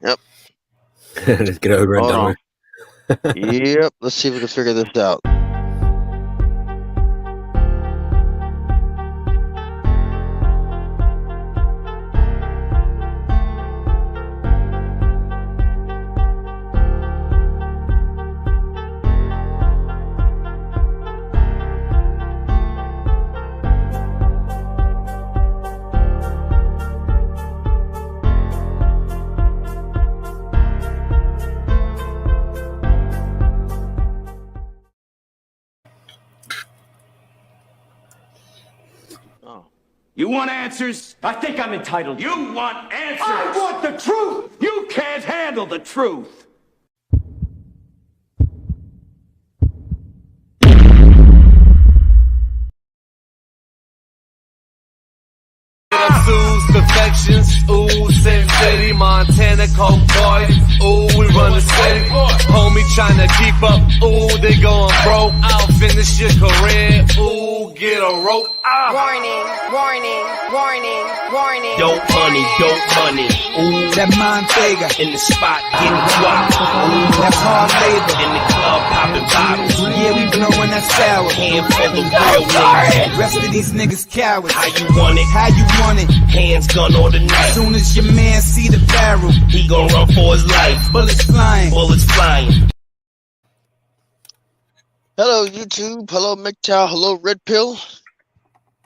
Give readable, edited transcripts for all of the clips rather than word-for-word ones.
Yep. Let's get over and Hold done on. with. Yep. Let's see if we can figure this out. Oh. You want answers? I think I'm entitled. You want answers? I want the truth! You can't handle the truth. Perfections, ooh, Sin City, Montana, Coke Boy, ooh, we run the city, homie tryna keep up, ooh, they going broke, I'll finish your career, ooh, get a rope, Warning, warning, warning, warning. dope money, ooh, That Montega, in the spot, getting dropped, ooh, that's hard labor. in the club, popping bottles, Yeah, we blowing that sour. hand for the real niggas, Rest of these niggas cowards. how you want it, How you want it? hands gun or the knife, Soon as your man see the barrel, he gon' run for his life, bullets flying. bullets flying. Hello, YouTube. Hello, MGTOW. Hello, Red Pill.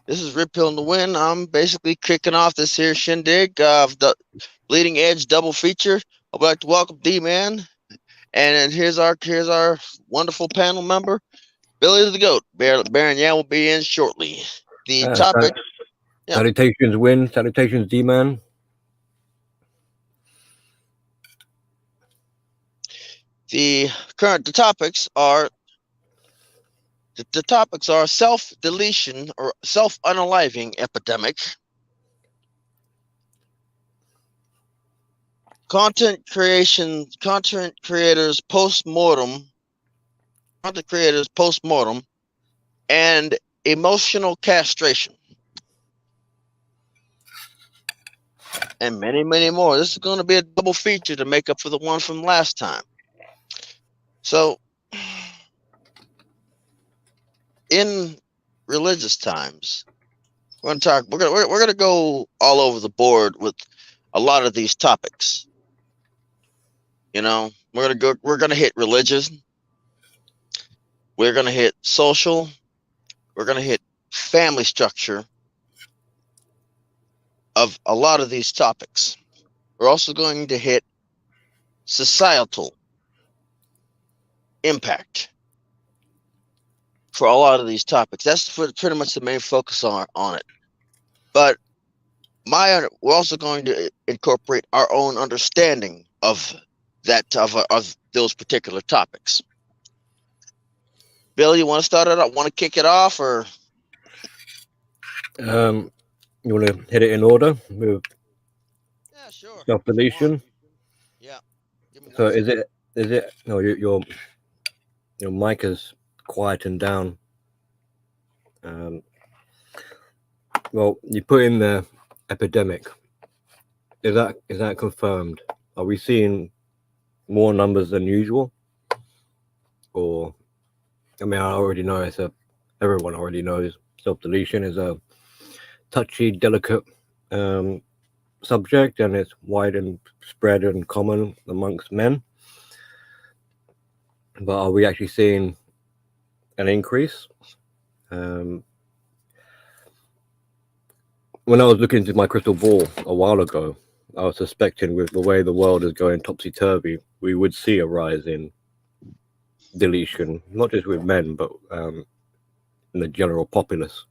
This is Red Pill in the Wind. I'm basically kicking off this here shindig of the Bleeding Edge double feature. I'd like to welcome D-Man. And here's our wonderful panel member, Billy the Goat. Baron Yan will be in shortly. The topic. Yeah. Salutations, Win. Salutations, D-Man. The topics are self-deletion or self-unaliving epidemic, content creators post-mortem, and emotional castration. And many, many more. This is going to be a double feature to make up for the one from last time. So, in religious times, we're going to go all over the board with a lot of these topics. You know, we're going to hit religion. We're going to hit social. We're going to hit family structure of a lot of these topics. We're also going to hit societal impact for a lot of these topics. That's pretty much the main focus on it. But we're also going to incorporate our own understanding of those particular topics. Bill, you want to start it up? Want to kick it off, or You want to hit it in order with yeah, sure. self-deletion? Yeah. So is it? No, your mic is quieting down. Well, you put in the epidemic. Is that confirmed? Are we seeing more numbers than usual? Or, I mean, I already know everyone already knows self-deletion is a touchy, delicate subject, and it's wide and spread and common amongst men. But are we actually seeing an increase? When I was looking into my crystal ball a while ago, I was suspecting with the way the world is going topsy-turvy, we would see a rise in deletion, not just with men, but in the general populace.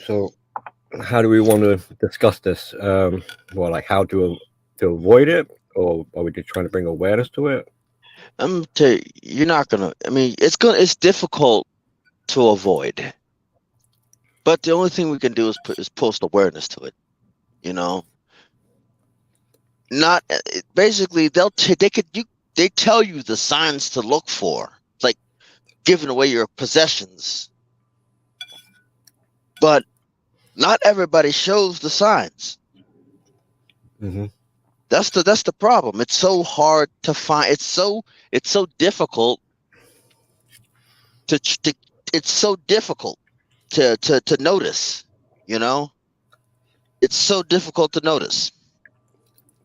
So how do we want to discuss this? Well, like how to avoid it, or are we just trying to bring awareness to it? I'm gonna tell you, you're not gonna. I mean, it's difficult to avoid, but the only thing we can do is post awareness to it. You know, not basically they tell you the signs to look for. It's like giving away your possessions, but not everybody shows the signs. Mm-hmm. That's the problem. It's so hard to find. It's so difficult to it's so difficult to notice. You know, it's so difficult to notice.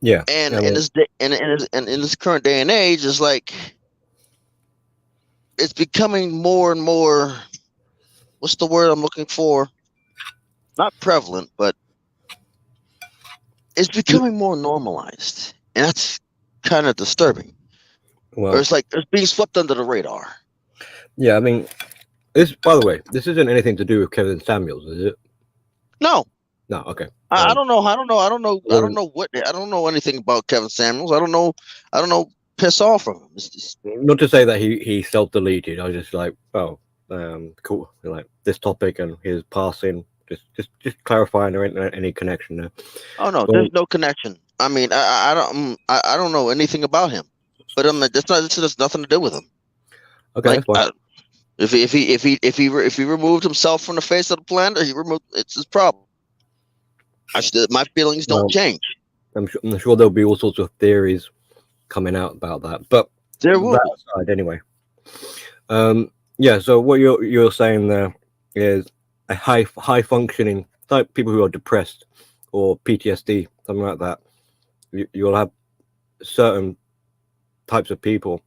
Yeah. And I mean, in this current day and age, it's like it's becoming more and more. What's the word I'm looking for? Not prevalent, but it's becoming more normalized, and that's kind of disturbing. Or well, it's like it's being swept under the radar. yeah. I mean, this. By the way, this isn't anything to do with Kevin Samuels, is it? No, No. Okay. I don't know. I don't know. I don't know. I don't Well, know what. I don't know anything about Kevin Samuels. I don't know. I don't know. Piss off from him. It's just, not to say that he self-deleted. I was just like, oh, cool. Like this topic and his passing. Just clarifying there ain't any connection there. oh no, Well, there's no connection. I mean, I don't know anything about him. But that's not. This has nothing to do with him. okay, Like, that's fine. if he removed himself from the face of the planet, it's his problem. My feelings don't Well, change. I'm sure there'll be all sorts of theories coming out about that. But There will that aside, anyway. Yeah. So what you're saying there is a high functioning type people who are depressed or PTSD, something like that. You'll have certain types of people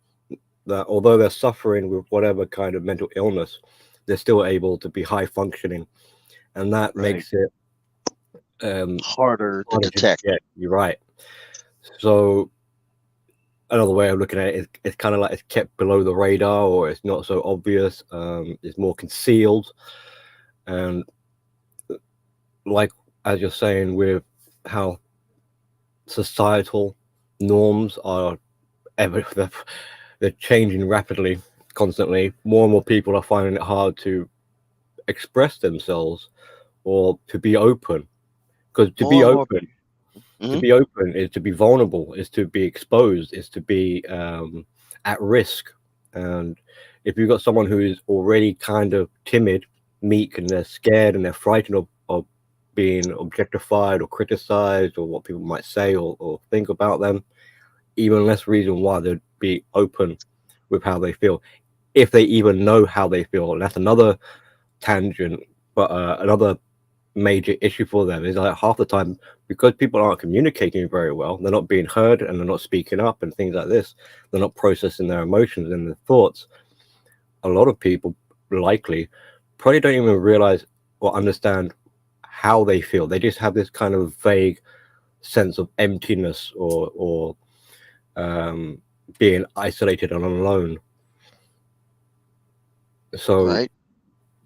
that, although they're suffering with whatever kind of mental illness, they're still able to be high functioning, and that makes it harder to harder detect. get. You're right. So another way of looking at it is it's kind of like it's kept below the radar, or it's not so obvious. It's more concealed, and like as you're saying, with how societal norms are they're changing rapidly, constantly. More and more people are finding it hard to express themselves or to be open, because to be open is to be vulnerable, is to be exposed, is to be at risk. And if you've got someone who is already kind of timid, meek, and they're scared and they're frightened of being objectified or criticized or what people might say or think about them, even less reason why they'd be open with how they feel, if they even know how they feel. And that's another tangent, but another major issue for them is like half the time, because people aren't communicating very well, they're not being heard and they're not speaking up and things like this, they're not processing their emotions and their thoughts. A lot of people likely probably don't even realize or understand how they feel. They just have this kind of vague sense of emptiness or being isolated and alone. So Right.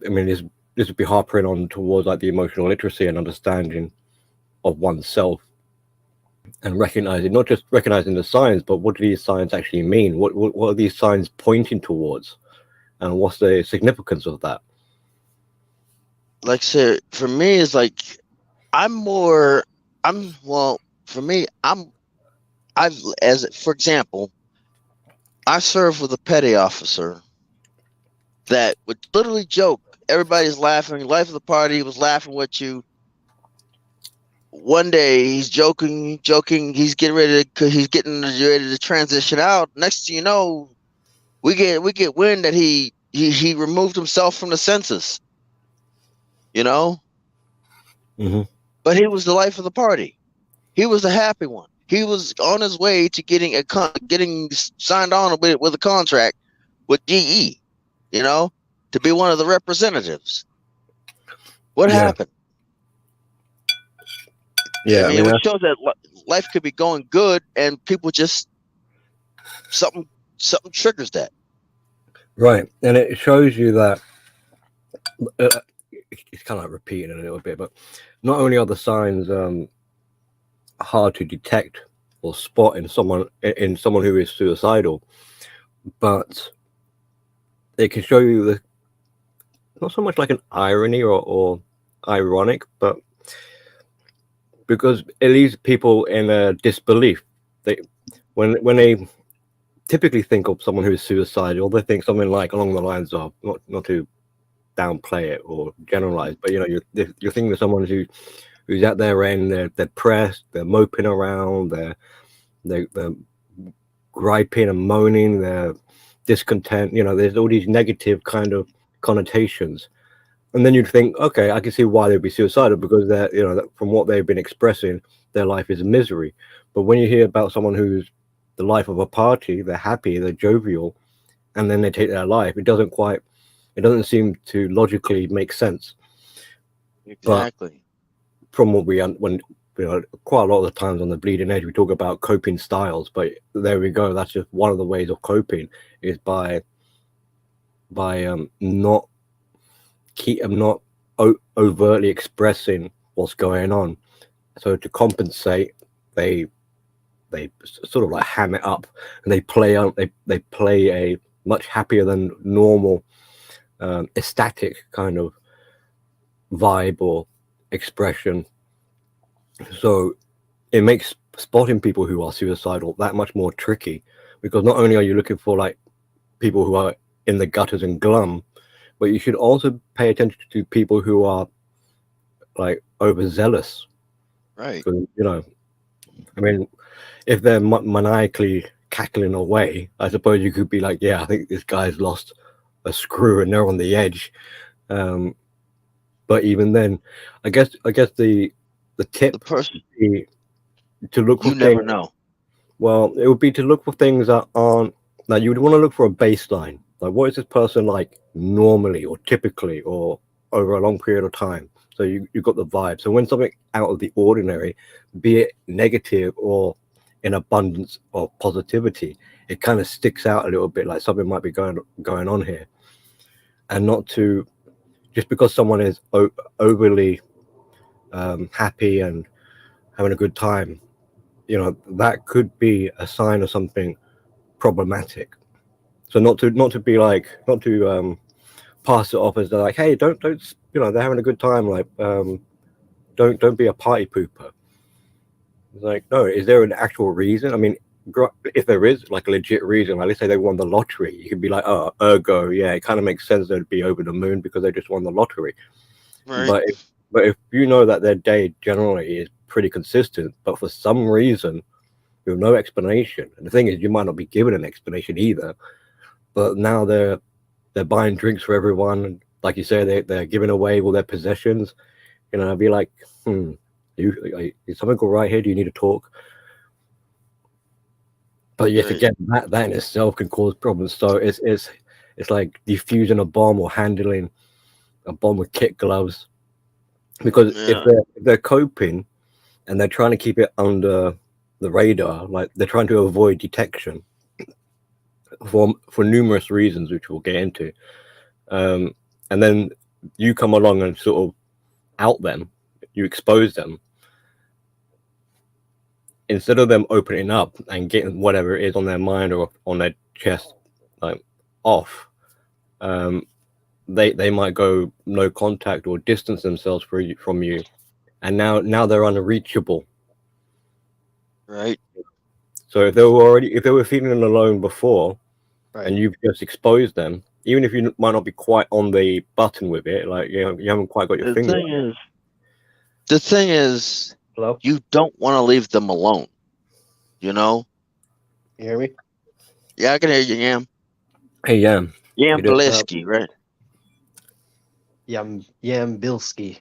I mean, this would be harping on towards like the emotional literacy and understanding of oneself, and recognizing, not just recognizing the signs, but what do these signs actually mean? What are these signs pointing towards, and what's the significance of that? Like I said, for me, it's like for me, for example, I served with a petty officer that would literally joke. Everybody's laughing. Life of the party, he was laughing with you. One day he's joking. He's getting ready to transition out. Next thing you know, we get wind that he removed himself from the census. You know, but he was the life of the party. He was the happy one. He was on his way to getting signed on with a contract with GE. You know, to be one of the representatives. What happened? Yeah, I mean, it shows that life could be going good, and people just something triggers that. Right, and it shows you that it's kind of like repeating it a little bit, but not only are the signs hard to detect or spot in someone who is suicidal, but it can show you not so much like an irony or ironic, but because it leaves people in a disbelief. When they typically think of someone who is suicidal, they think something like along the lines of, not to downplay it or generalize, but you know, you're thinking of someone who's who's at their end. They're depressed. They're moping around. They're griping and moaning. They're discontent. There's all these negative kind of connotations. And then you'd think, okay, I can see why they'd be suicidal, because from what they've been expressing, their life is a misery. But when you hear about someone who's the life of a party, they're happy, they're jovial, and then they take their life, it doesn't seem to logically make sense. Exactly. But from what quite a lot of the times on the Bleeding Edge, we talk about coping styles, but there we go. That's just one of the ways of coping, is by not overtly expressing what's going on. So to compensate, they sort of like ham it up, and they play a much happier than normal ecstatic kind of vibe or expression. So it makes spotting people who are suicidal that much more tricky, because not only are you looking for like people who are in the gutters and glum, but you should also pay attention to people who are like overzealous. Right. I mean, if they're maniacally cackling away, I suppose you could be like, yeah, I think this guy's lost a screw and they're on the edge. But even then, I guess the tip The person would be to look for you things. never know. Well, it would be to look for things that aren't, like, you would want to look for a baseline. Like, what is this person like normally or typically or over a long period of time? So you've got the vibe. So when something out of the ordinary, be it negative or in abundance of positivity, it kind of sticks out a little bit, like something might be going on here. And not to, just because someone is overly happy and having a good time, that could be a sign of something problematic. So not to pass it off as they're like, hey, don't they're having a good time, like don't be a party pooper. It's like, no, is there an actual reason? I mean, if there is like a legit reason, like let's say they won the lottery, you could be like, oh, ergo, yeah, it kind of makes sense they'd be over the moon because they just won the lottery. Right. But if you know that their day generally is pretty consistent, but for some reason with no explanation, and the thing is, you might not be given an explanation either, but now they're buying drinks for everyone, and like you say, they're giving away all their possessions. I'd be like, is something all right here? Do you need to talk? But yes, Right. again, that in itself can cause problems. So it's like defusing a bomb or handling a bomb with kit gloves, because if they're coping and they're trying to keep it under the radar, like they're trying to avoid detection for numerous reasons, which we'll get into, and then you come along and sort of out them, you expose them. Instead of them opening up and getting whatever it is on their mind or on their chest, like, off, they might go no contact or distance themselves from you, and now they're unreachable. Right. So if they were feeling alone before, right, and you've just exposed them, even if you might not be quite on the button with it, like you haven't quite got your finger. The thing is, hello, you don't want to leave them alone. You hear me? Yeah, I can hear you, Yam. Hey, Yam. Yam Bileski, right? Yam Bilski.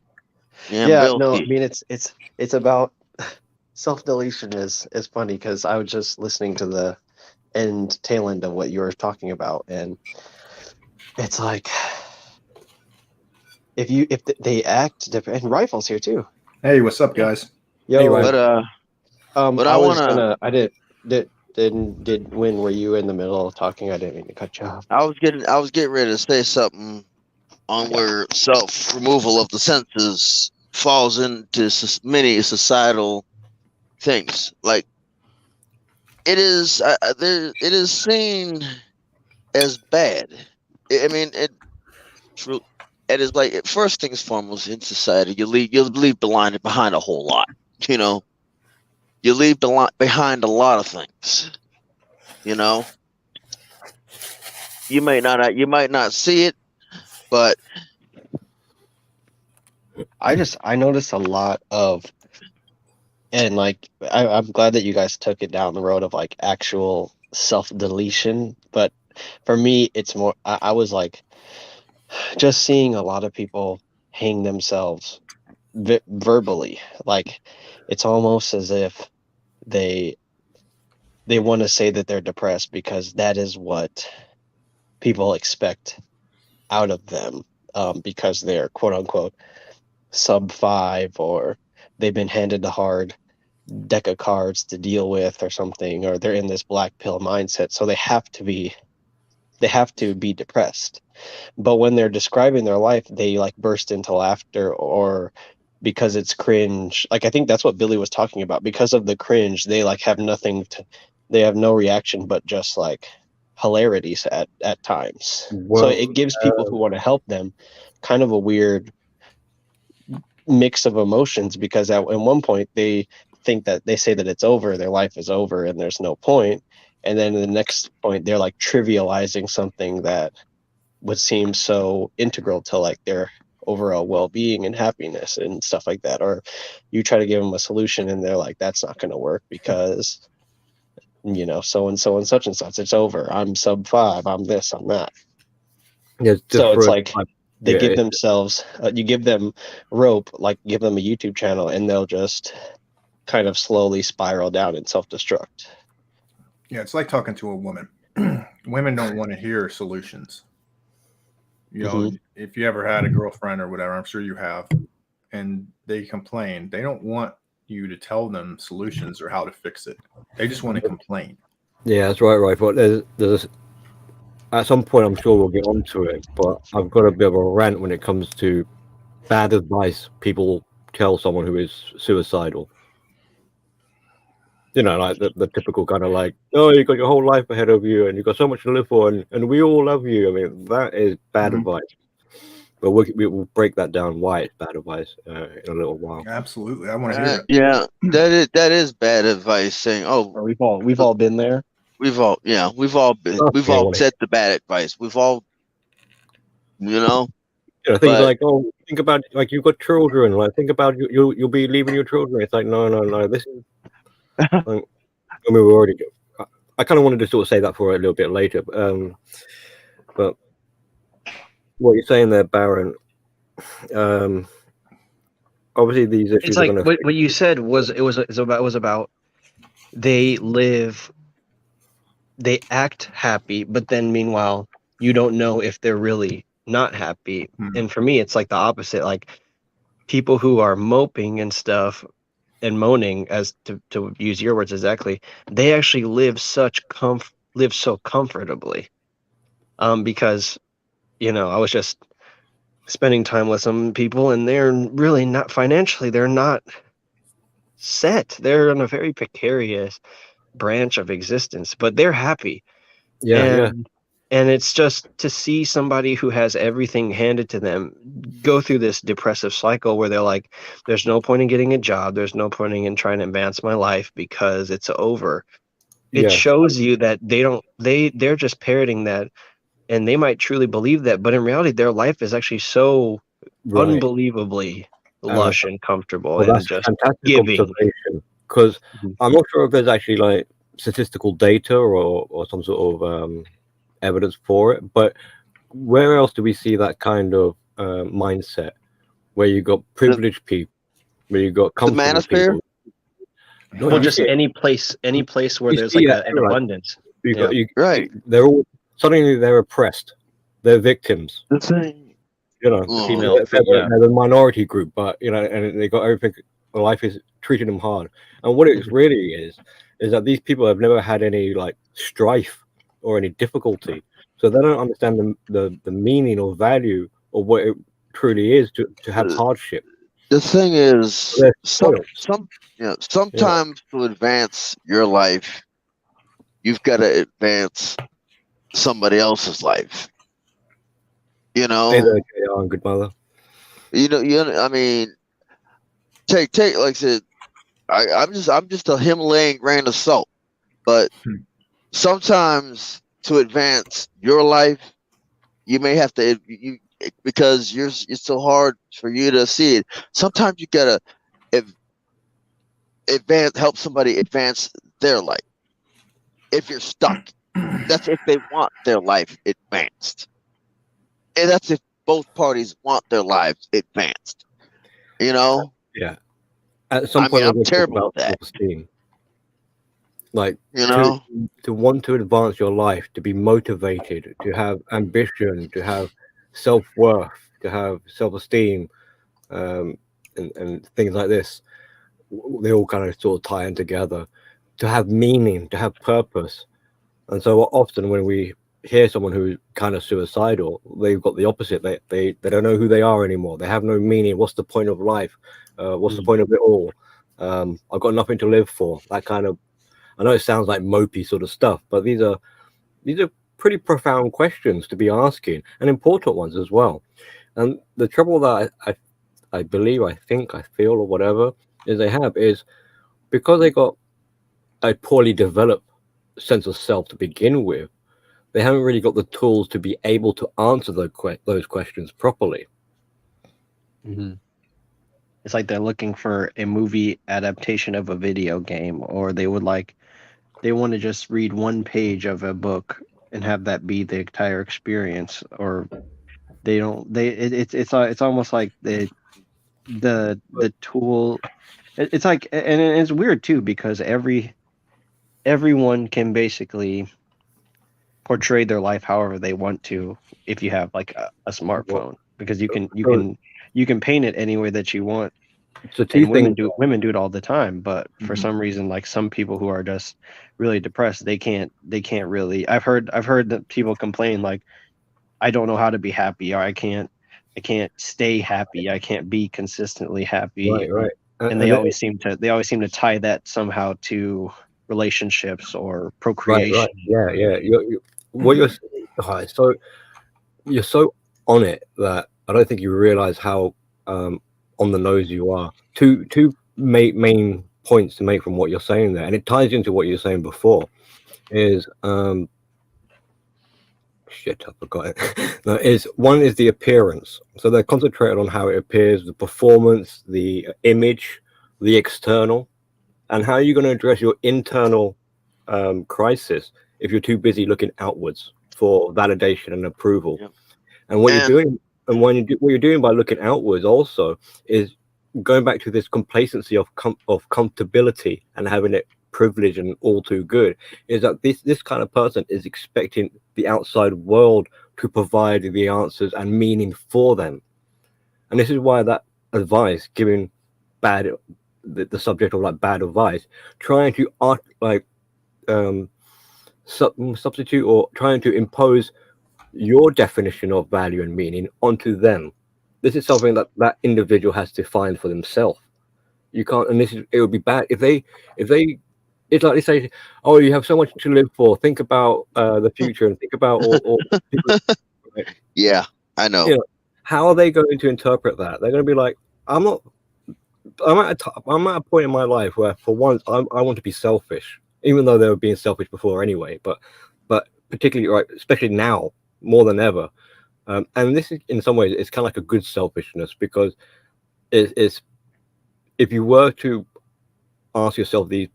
Yam Yeah, Bilski. no, I mean it's about self-deletion is funny because I was just listening to the tail end of what you were talking about, and it's like if they act different, and Rifle's here too. Hey, what's up, guys? Yo, hey, Rifle. But I did when were you in the middle of talking? I didn't mean to cut you off. I was getting ready to say something on where self removal of the senses falls into many societal things. Like it is seen as bad. It is like, first things foremost in society, you leave behind a whole lot. You leave behind a lot of things. You might not see it, but I noticed a lot of, and like I'm glad that you guys took it down the road of like actual self-deletion, but for me it's more I was like just seeing a lot of people hang themselves verbally. Like it's almost as if they want to say that they're depressed because that is what people expect out of them, because they're quote unquote sub 5, or they've been handed a hard deck of cards to deal with or something, or they're in this black pill mindset, so they have to be depressed. But when they're describing their life, they like burst into laughter, or because it's cringe. Like I think that's what Billy was talking about. Because of the cringe, they like have nothing to, they have no reaction but just like hilarities at times. Well, So it gives people who want to help them kind of a weird mix of emotions, because at one point they think that they say that it's over, their life is over and there's no point, and then the next point they're like trivializing something that would seem so integral to like their overall well-being and happiness and stuff like that. Or you try to give them a solution and they're like, that's not going to work because so and such and such, it's over, I'm sub 5, I'm this, I'm that. yeah, So it's like they yeah, give themselves you give them rope, like give them a YouTube channel, and they'll just kind of slowly spiral down and self-destruct. Yeah, it's like talking to a woman. Women don't want to hear solutions. If you ever had a girlfriend or whatever, I'm sure you have, and they complain, they don't want you to tell them solutions or how to fix it. They just want to complain. Yeah, that's right. But there's at some point, I'm sure we'll get onto it, but I've got a bit of a rant when it comes to bad advice people tell someone who is suicidal. Like the typical kind of like, oh, you got your whole life ahead of you and you've got so much to live for, and we all love you. I mean, that is bad advice. But we will break that down why it's bad advice in a little while. Absolutely, I want to hear it. Yeah, that is bad advice. Saying, "Oh, we've all been there. We've all said the bad advice. We've all, things like, oh, think about like you've got children. Like think about you'll be leaving your children. It's like no. This is. I mean, we already. I kind of wanted to sort of say that for a little bit later, but what you're saying there, Baron. Obviously, these issues. It's like what you said was about they act happy, but then meanwhile you don't know if they're really not happy. And for me, it's like the opposite. Like people who are moping and stuff and moaning, as to use your words exactly, they actually live so comfortably, because I was just spending time with some people and they're really not financially, they're not set, they're in a very precarious branch of existence, but they're happy. And it's just to see somebody who has everything handed to them go through this depressive cycle where they're like, there's no point in getting a job. There's no point in trying to advance my life because it's over. It shows you that they're just parroting that, and they might truly believe that. But in reality, their life is actually so unbelievably lush and comfortable and just giving. Because I'm not sure if there's actually like statistical data or some sort of evidence for it, but where else do we see that kind of mindset where you got privileged people, where you got comfortable people? Well, just any place where there's like an abundance. They're all suddenly they're oppressed, they're victims. They're the minority group, but and they got everything. Life is treating them hard, and what it really is that these people have never had any like strife or any difficulty, so they don't understand the meaning or value of what it truly is to have hardship. The thing is, sometimes to advance your life, you've got to advance somebody else's life. Hey there, JR, good mother. I mean, take like I said, I'm just a Himalayan grain of salt, but sometimes to advance your life, you may have to because it's so hard for you to see it. Sometimes you gotta help somebody advance their life. If you're stuck, that's if they want their life advanced, and that's if both parties want their lives advanced. You know, Yeah. At some point, I'm we'll talk terrible about at that. self-esteem. Like You know, to want to advance your life, to be motivated, to have ambition, to have self-worth, to have self-esteem, and things like this. They all kind of sort of tie in together. To have meaning, to have purpose. And so often when we hear someone who's kind of suicidal, they've got the opposite. They don't know who they are anymore. They have no meaning. What's the point of life? What's the point of it all? I've got nothing to live for. That kind of, I know it sounds like mopey sort of stuff, but these are pretty profound questions to be asking, and important ones as well. And the trouble that I believe, I think, I feel, or whatever, is because they got a poorly developed sense of self to begin with, they haven't really got the tools to be able to answer those questions properly. Mm-hmm. It's like they're looking for a movie adaptation of a video game, or they want to just read one page of a book and have that be the entire experience, or it's almost like the tool. It's like, and it's weird too, because everyone can basically portray their life however they want to if you have like a smartphone, because you can paint it any way that you want. So And women do it all the time, but for some reason, like some people who are just really depressed, they can't really. I've heard that people complain like, I don't know how to be happy, or I can't stay happy, I can't be consistently happy. Right. And they always seem to tie that somehow to relationships or procreation. Right. Yeah. You're so on it that I don't think you realize how on the nose you are. Two main points to make from what you're saying there, and it ties into what you were saying before, is shit, I forgot it. No, one is the appearance. So they're concentrated on how it appears, the performance, the image, the external, and how are you going to address your internal crisis if you're too busy looking outwards for validation and approval. Yep. And what you're doing by looking outwards also is going back to this complacency of comfortability and having it privileged and all too good, is that this kind of person is expecting the outside world to provide the answers and meaning for them. And this is why that advice, giving the subject of like bad advice, trying to substitute or trying to impose your definition of value and meaning onto them. This is something that individual has to find for themselves. You can't, and it would be bad if they it's like they say, oh, you have so much to live for, think about the future and think about all people. Right? Yeah, I know. You know. How are they going to interpret that? They're going to be like, I'm at a point in my life where for once I want to be selfish, even though they were being selfish before anyway, but particularly right, especially now more than ever. And this is, in some ways, it's kind of like a good selfishness, because it's if you were to ask yourself these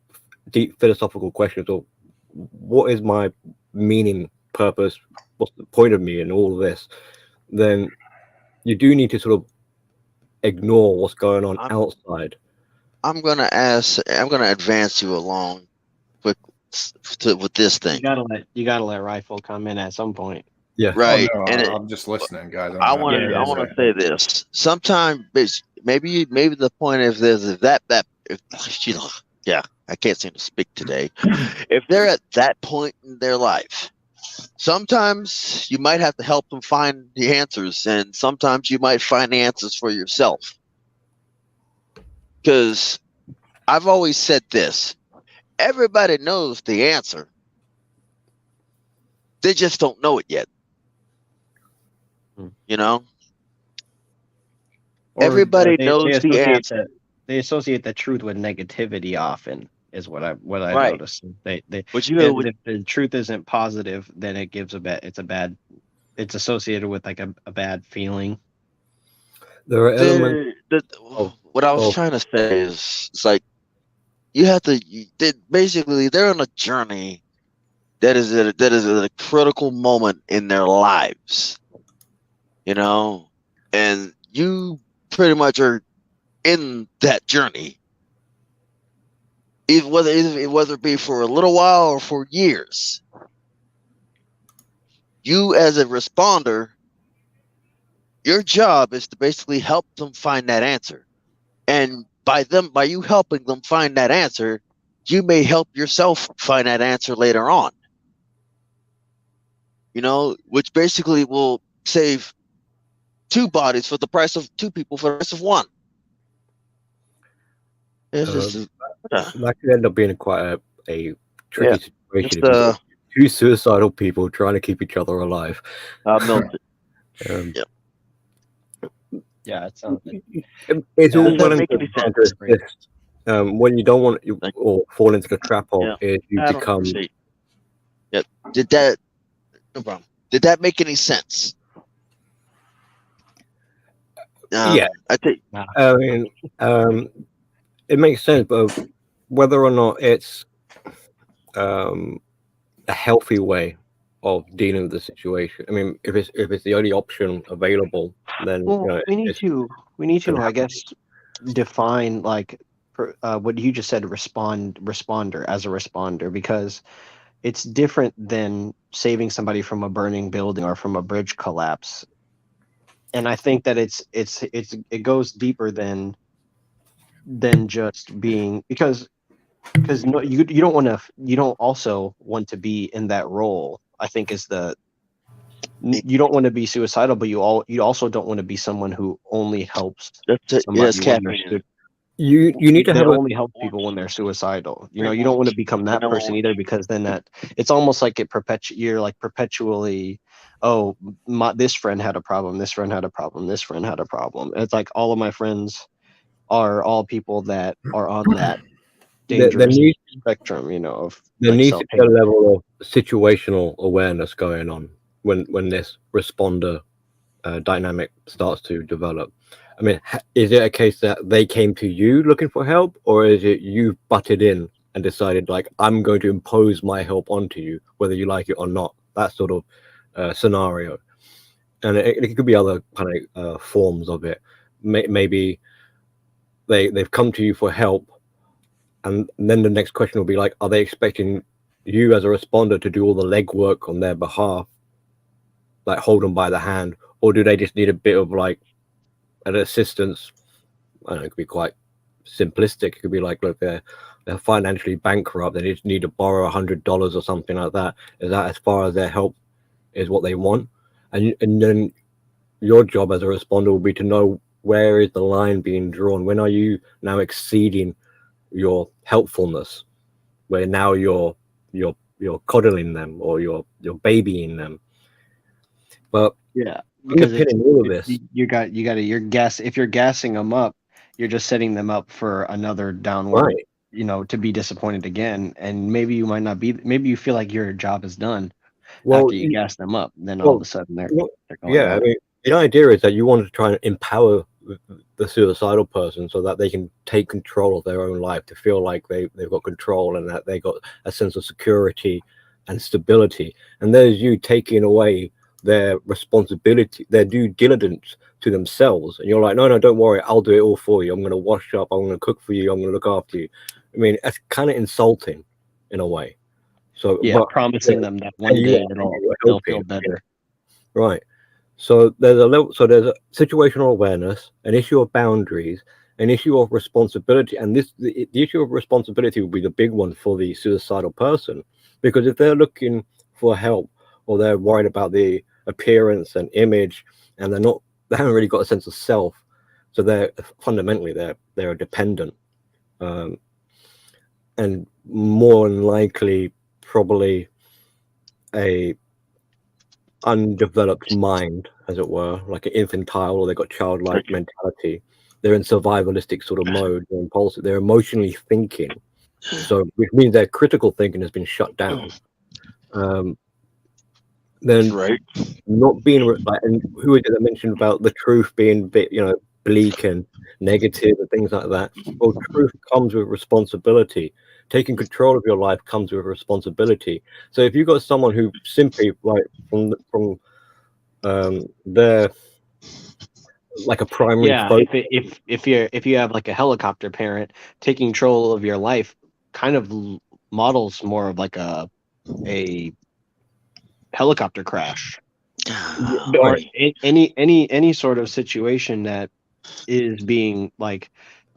deep philosophical questions of what is my meaning, purpose, what's the point of me and all of this, then you do need to sort of ignore what's going on outside. I'm gonna advance you along with this thing. You gotta let Rifle come in at some point. Yeah. Right. Oh, no, and I'm just listening, guys. I want to say this. Sometimes maybe the point of this is that yeah, I can't seem to speak today. If they're at that point in their life, sometimes you might have to help them find the answers, and sometimes you might find the answers for yourself. Because I've always said this: everybody knows the answer, they just don't know it yet. You know, Or everybody knows the answer. They associate the truth with negativity often, is what I Right. noticed. If the truth isn't positive, then it's a bad it's associated with like a bad feeling. There are elements. What I was of- trying to say is, it's like you have to. Basically, they're on a journey that is at a critical moment in their lives, you know, and you pretty much are in that journey, whether it be for a little while or for years. You, as a responder, your job is to basically help them find that answer, and by you helping them find that answer, you may help yourself find that answer later on. You know, which basically will save 2 bodies for the price of 2 people for the price of 1. It's just, that could end up being quite a tricky situation. it's If you've got 2 suicidal people trying to keep each other alive. Milton. Yeah, it sounds. It's all Does that well and make good any trying to sense? assist. When you don't want or fall into the trap of is you I don't become. appreciate- Yep. Did that? No problem. Did that make any sense? Yeah. I think. I mean, it makes sense, but whether or not it's a healthy way of dealing with the situation. I mean, if it's the only option available, then Well, we need to, gonna I guess, define like what you just said, responder as a responder, because it's different than saving somebody from a burning building or from a bridge collapse. And I think that it goes deeper than just being, because no, you don't also want to be in that role. I think is you don't want to be suicidal, but you also don't want to be someone who only helps somebody when they're you need to have only help people when they're suicidal. You know, you don't want to become that person either, because then that it's almost like you're like perpetually, oh, this friend had a problem, this friend had a problem, this friend had a problem. It's like all of my friends are all people that are on that dangerous spectrum, you know, of there like needs to be a self-hate. level of situational awareness going on when this responder dynamic starts to develop. I mean, is it a case that they came to you looking for help, or is it you butted in and decided, like, I'm going to impose my help onto you, whether you like it or not? That sort of scenario. And it could be other kind of forms of it. Maybe they've come to you for help, and then the next question will be like, are they expecting you as a responder to do all the legwork on their behalf, like hold them by the hand, or do they just need a bit of like an assistance? I don't know, it could be quite simplistic. It could be like, look, they're financially bankrupt, they just need to borrow $100 or something like that. Is that as far as their help is what they want? And then your job as a responder will be to know, where is the line being drawn? When are you now exceeding your helpfulness, where now you're coddling them or you're babying them? But yeah, because all of this, if you're gassing them up, you're just setting them up for another downward, right, you know, to be disappointed again. And maybe you might not be, maybe you feel like your job is done after you gas them up, then all of a sudden they're going I mean, the idea is that you want to try and empower the suicidal person so that they can take control of their own life, to feel like they've got control and that they got a sense of security and stability. And there's you taking away their responsibility, their due diligence to themselves, and you're like, no, don't worry, I'll do it all for you. I'm going to wash up, I'm going to cook for you, I'm going to look after you. I mean, that's kind of insulting in a way. So yeah, promising them that one day they'll feel better. Right. So there's a situational awareness, an issue of boundaries, an issue of responsibility, and the issue of responsibility will be the big one for the suicidal person, because if they're looking for help or they're worried about the appearance and image, and they haven't really got a sense of self, so they're fundamentally they're a dependent, and more than likely probably a undeveloped mind, as it were, like an infantile, or they've got childlike mentality. They're in survivalistic sort of mode. They're impulsive. They're emotionally thinking, so which means their critical thinking has been shut down. then right. not being like, and who is it that mentioned about the truth being bit, bleak and negative and things like that? Well, truth comes with responsibility. Taking control of your life comes with responsibility. So if you've got someone who simply like from their like a primary Yeah, focus. if you have like a helicopter parent, taking control of your life kind of models more of like a helicopter crash, or Right. any sort of situation that is being like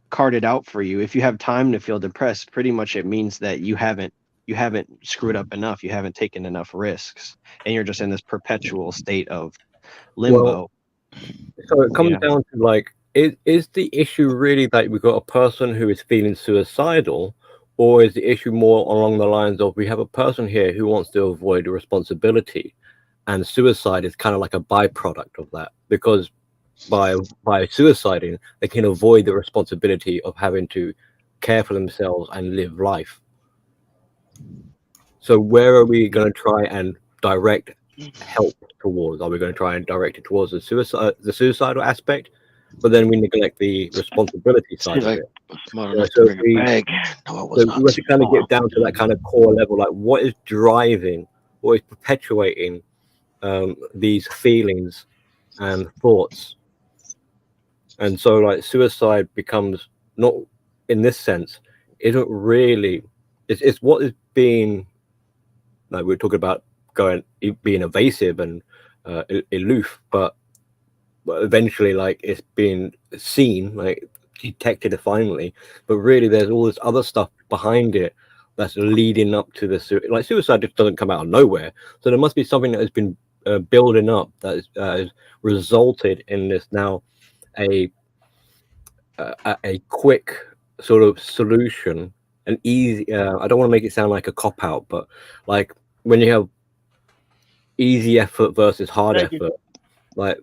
carted out for you. If you have time to feel depressed, pretty much it means that you haven't screwed up enough, you haven't taken enough risks, and you're just in this perpetual state of limbo. Well, so it comes Yeah. down to like, is the issue really that we've got a person who is feeling suicidal, or is the issue more along the lines of we have a person here who wants to avoid the responsibility, and suicide is kind of like a byproduct of that, because by suiciding they can avoid the responsibility of having to care for themselves and live life. So where are we going to try and direct help towards? Are we going to try and direct it towards the suicidal aspect, but then we neglect the responsibility side of it? So we have to kind of get down to that kind of core level, like what is driving, what is perpetuating these feelings and thoughts. And so like suicide becomes, not in this sense, isn't really, it's what is being, like we're talking about being evasive and aloof, but eventually like it's being seen, like detected finally, but really there's all this other stuff behind it that's leading up to the like suicide just doesn't come out of nowhere. So there must be something that has been building up that has resulted in this now a quick sort of solution, an easy I don't want to make it sound like a cop out, but like when you have easy effort versus hard effort, like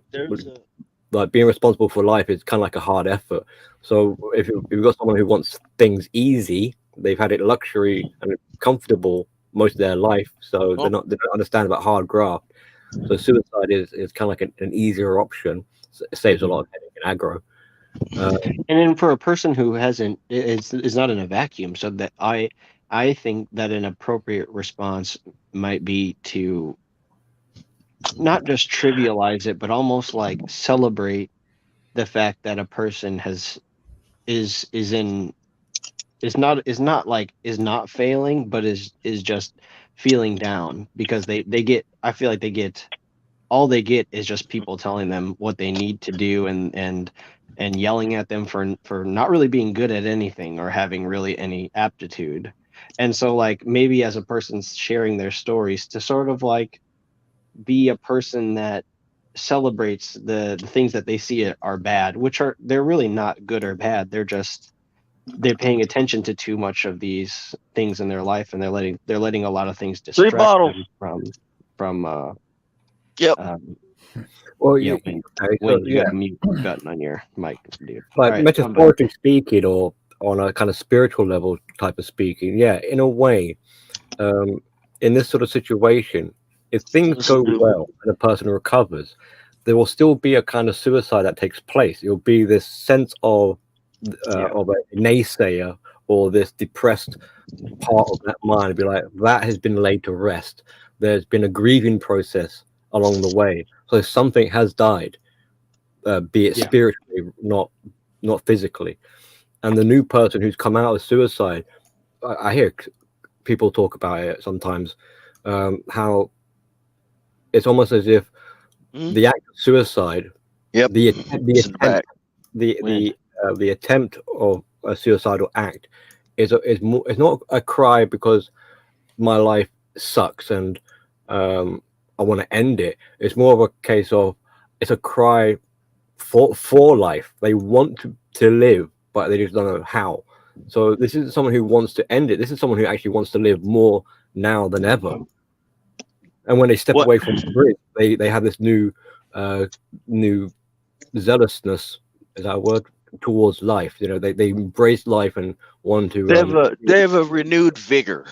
being responsible for life is kind of like a hard effort. So if you've got someone who wants things easy, they've had it luxury and comfortable most of their life, so they don't understand about hard graft. So suicide is kind of like an easier option. It saves a lot of headache and aggro. And then for a person who hasn't, is not in a vacuum, so that I think that an appropriate response might be to not just trivialize it, but almost like celebrate the fact that a person is not failing, but is just feeling down, because they get, I feel like they get, all they get is just people telling them what they need to do, and yelling at them for not really being good at anything or having really any aptitude. And so like maybe as a person sharing their stories, to sort of like be a person that celebrates the things that they see are bad, which they're really not good or bad. They're paying attention to too much of these things in their life, and they're letting a lot of things distract them from well, you got a mute button on your mic, dude. Like Right, metaphorically speaking, or on a kind of spiritual level type of speaking, yeah, in a way, in this sort of situation, if things go well and a person recovers, there will still be a kind of suicide that takes place. It will be this sense of a naysayer, or this depressed part of that mind, be like, that has been laid to rest. There's been a grieving process along the way, so something has died, be it spiritually, not physically. And the new person who's come out of suicide, I hear people talk about it sometimes, how it's almost as if the act of suicide, the attempt of a suicidal act is not a cry because my life sucks and I want to end it. It's more of a case of, it's a cry for life. They want to live, but they just don't know how. So this isn't someone who wants to end it. This is someone who actually wants to live more now than ever. And when they step away from the bridge, they have this new zealousness, is that a word, towards life. You know, they embrace life and want to. They have a renewed vigor.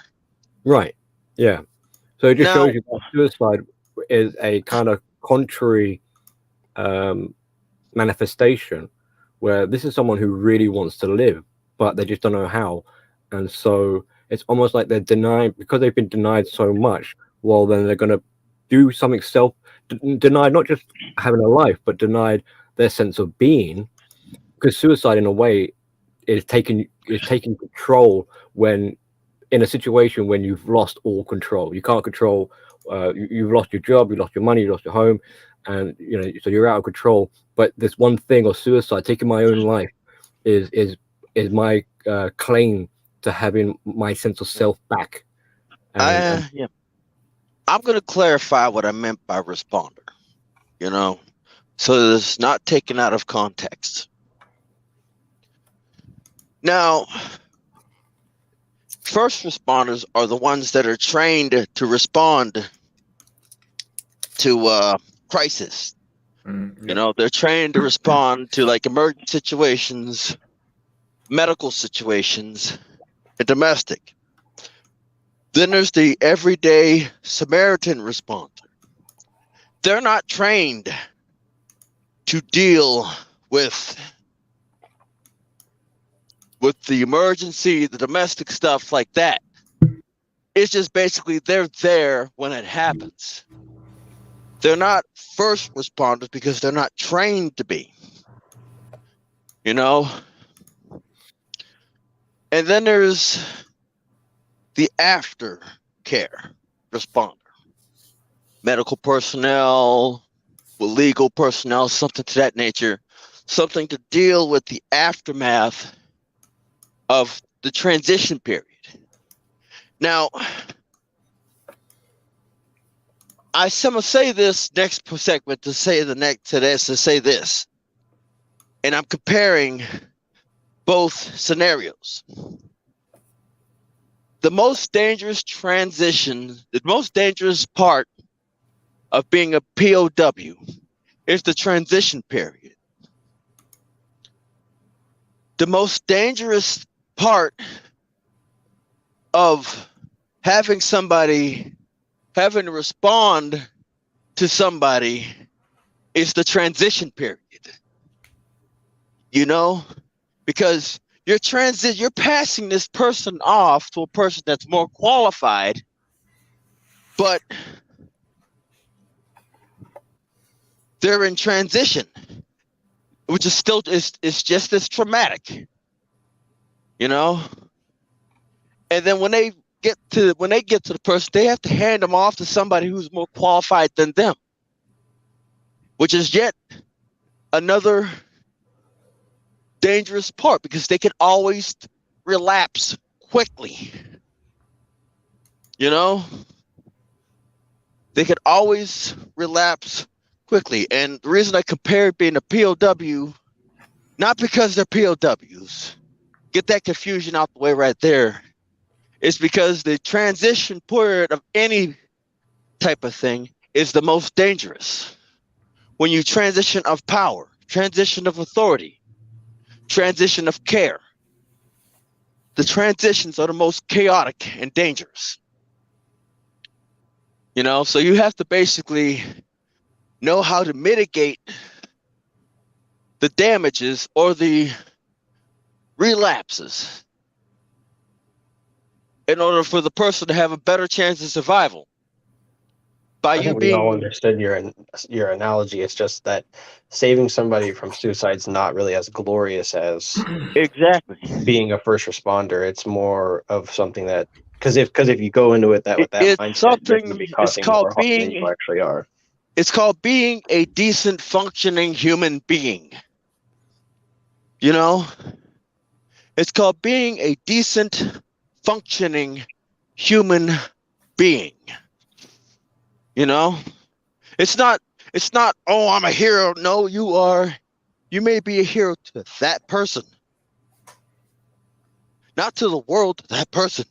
Right. Yeah. So it just shows you that suicide is a kind of contrary manifestation, where this is someone who really wants to live, but they just don't know how. And so it's almost like they're denied, because they've been denied so much. Well, then they're going to do something denied, not just having a life, but denied their sense of being. Because suicide, in a way, is taking control when in a situation when you've lost all control. You can't control. You've lost your job, you lost your money, you lost your home, and so you're out of control. But this one thing, or suicide, taking my own life, is my claim to having my sense of self back. Yeah. I'm going to clarify what I meant by responder, so that it's not taken out of context. Now, first responders are the ones that are trained to respond to crisis. They're trained to respond to like emergency situations, medical situations, and domestic. Then there's the everyday Samaritan responder. They're not trained to deal with the emergency, the domestic stuff like that. It's just basically they're there when it happens. They're not first responders because they're not trained to be. And then there's the aftercare responder. Medical personnel, legal personnel, something to that nature, something to deal with the aftermath of the transition period. Now, I'm gonna say this next segment to say this, and I'm comparing both scenarios. The most dangerous transition, the most dangerous part of being a POW is the transition period. The most dangerous part of having to respond to somebody is the transition period. Because you're passing this person off to a person that's more qualified, but they're in transition, which is still is just as traumatic, And then when they get to the person, they have to hand them off to somebody who's more qualified than them, which is yet another dangerous part, because they can always relapse quickly. They could always relapse quickly. And the reason I compared being a POW, not because they're POWs, get that confusion out the way right there, is because the transition period of any type of thing is the most dangerous. When you transition of power, transition of authority, transition of care, the transitions are the most chaotic and dangerous. So you have to basically know how to mitigate the damages or the relapses in order for the person to have a better chance of survival. I think we all understood your analogy. It's just that saving somebody from suicide is not really as glorious as exactly being a first responder. It's more of something that because if you go into it with that mindset, you're going to be causing more harm than you actually are. It's called being a decent, functioning human being. It's called being a decent, functioning human being. It's not, oh, I'm a hero. No, you may be a hero to that person. Not to the world, to that person.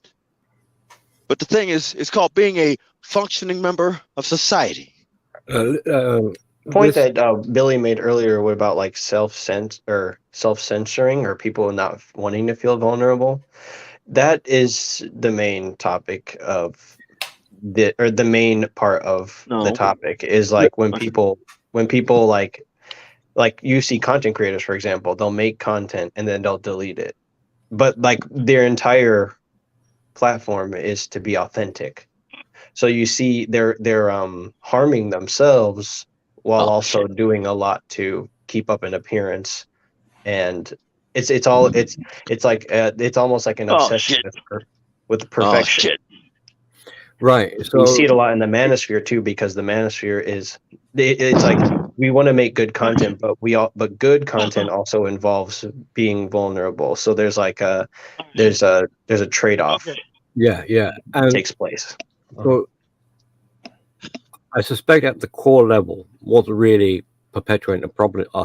But the thing is, it's called being a functioning member of society. Point that Billy made earlier about like self-censoring or people not wanting to feel vulnerable. That is the main topic of the main part of No. the topic is like when people like you see content creators, for example, they'll make content and then they'll delete it, but like their entire platform is to be authentic. So you see they're harming themselves while also doing a lot to keep up an appearance, and it's like it's almost like an obsession with perfection. Right. You So see it a lot in the manosphere too, because the manosphere it's like we want to make good content, but good content also involves being vulnerable. So there's like there's a trade-off yeah, and takes place. so I suspect at the core level, what's really perpetuating the problem are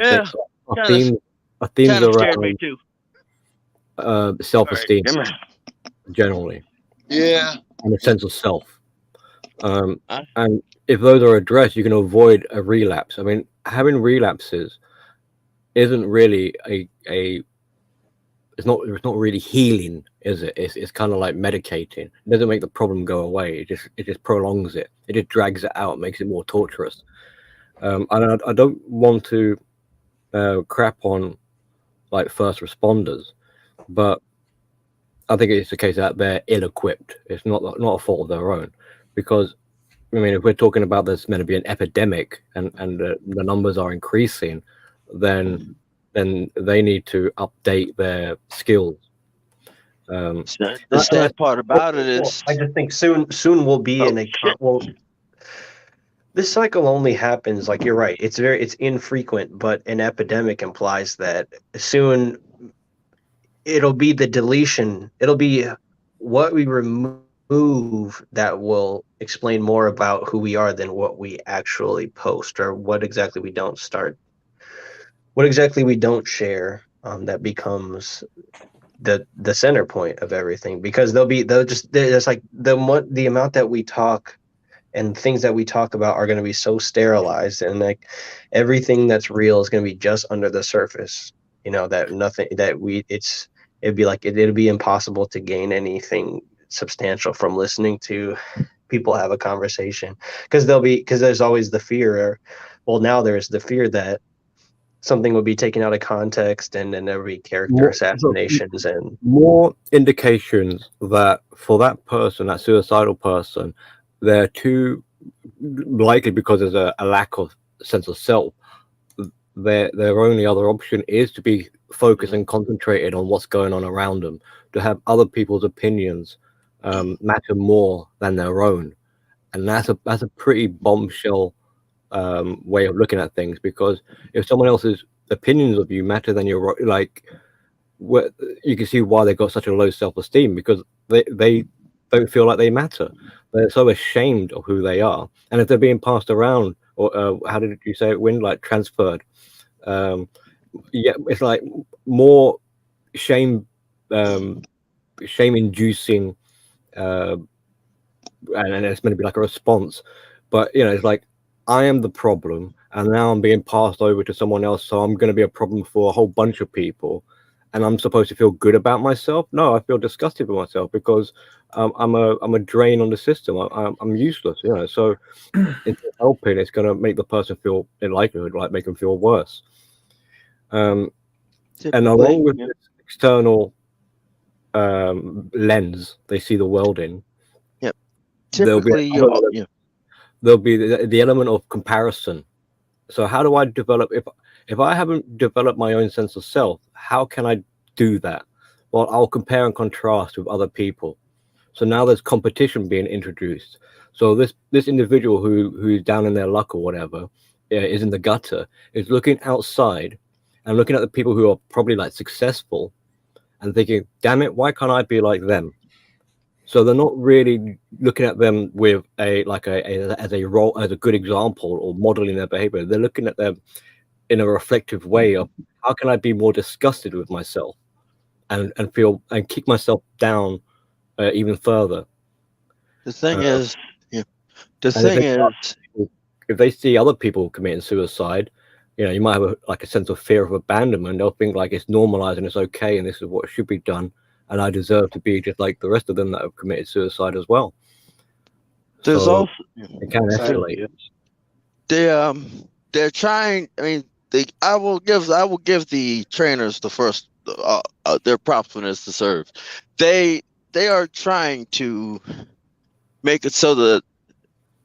themes Kind of scared me around too. self-esteem All right, generally, Yeah. and a sense of self. And if those are addressed, you can avoid a relapse. I mean, having relapses isn't really it's not really healing, is it? It's kind of like medicating. It doesn't make the problem go away. It just prolongs it. It just drags it out, makes it more torturous. And I don't want to crap on like first responders, but I think it's the case that they're ill-equipped. It's not a fault of their own, because I mean, if we're talking about there's going to be an epidemic and the numbers are increasing, then they need to update their skills. The sad part about it is, I just think soon we'll be in a this cycle only happens, like you're right, it's infrequent, but an epidemic implies that soon it'll be the deletion. It'll be what we remove that will explain more about who we are than what we actually post, or what exactly we don't share. That becomes the center point of everything, because there's like the amount that we talk and things that we talk about are going to be so sterilized, and like everything that's real is going to be just under the surface. That nothing that it'd be impossible to gain anything substantial from listening to people have a conversation, because there's always the fear. Now there's the fear that something would be taken out of context, and then there would be character assassinations and more indications that for that person, that suicidal person, they're too likely, because there's a lack of sense of self. Their only other option is to be focused and concentrated on what's going on around them, to have other people's opinions matter more than their own, and that's a pretty bombshell way of looking at things, because if someone else's opinions of you matter than your, like, you can see why they've got such a low self-esteem, because they don't feel like they matter. They're so ashamed of who they are, and if they're being passed around, or how did you say it, Win, like transferred, it's like more shame inducing, and it's going to be like a response, but it's like, I am the problem, and now I'm being passed over to someone else, so I'm going to be a problem for a whole bunch of people, and I'm supposed to feel good about myself? No, I feel disgusted with myself, because I'm a drain on the system. I'm useless, So instead of helping, it's going to make the person feel, in likelihood, like make them feel worse. And along with this external lens they see the world in, typically, there'll be the element of comparison. So how do I develop, if I haven't developed my own sense of self, how can I do that? Well, I'll compare and contrast with other people. So now there's competition being introduced. So this individual who's down in their luck or whatever, is in the gutter, is looking outside and looking at the people who are probably like successful and thinking, damn it, why can't I be like them? So they're not really looking at them with as a good example or modeling their behavior. They're looking at them in a reflective way of, how can I be more disgusted with myself and feel and kick myself down even further. The thing is, if they see other people committing suicide, you might have a sense of fear of abandonment. They'll think like it's normalized and it's okay, and this is what should be done, and I deserve to be just like the rest of them that have committed suicide as well. There's So also it can escalate. They're trying. I mean, I will give the trainers the first their props when it's deserved. They are trying to make it so that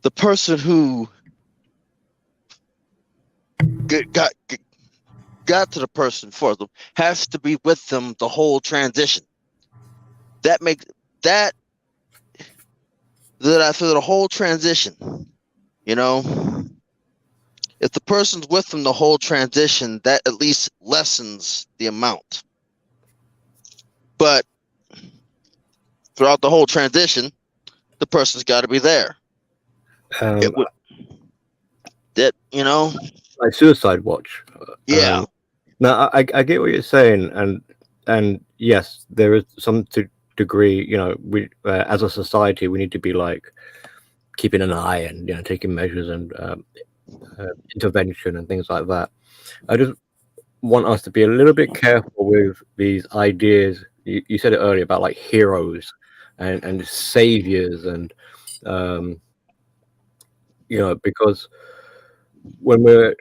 the person who got to the person for them has to be with them the whole transition. That makes that after the whole transition, you know, if the person's with them the whole transition, that at least lessens the amount. But throughout the whole transition, the person's got to be there. That, you know, like Suicide Watch. Yeah. Now I get what you're saying, and yes, there is some degree. You know, we as a society we need to be like keeping an eye and taking measures and intervention and things like that. I just want us to be a little bit careful with these ideas. You said it earlier about like heroes and saviors and because when we're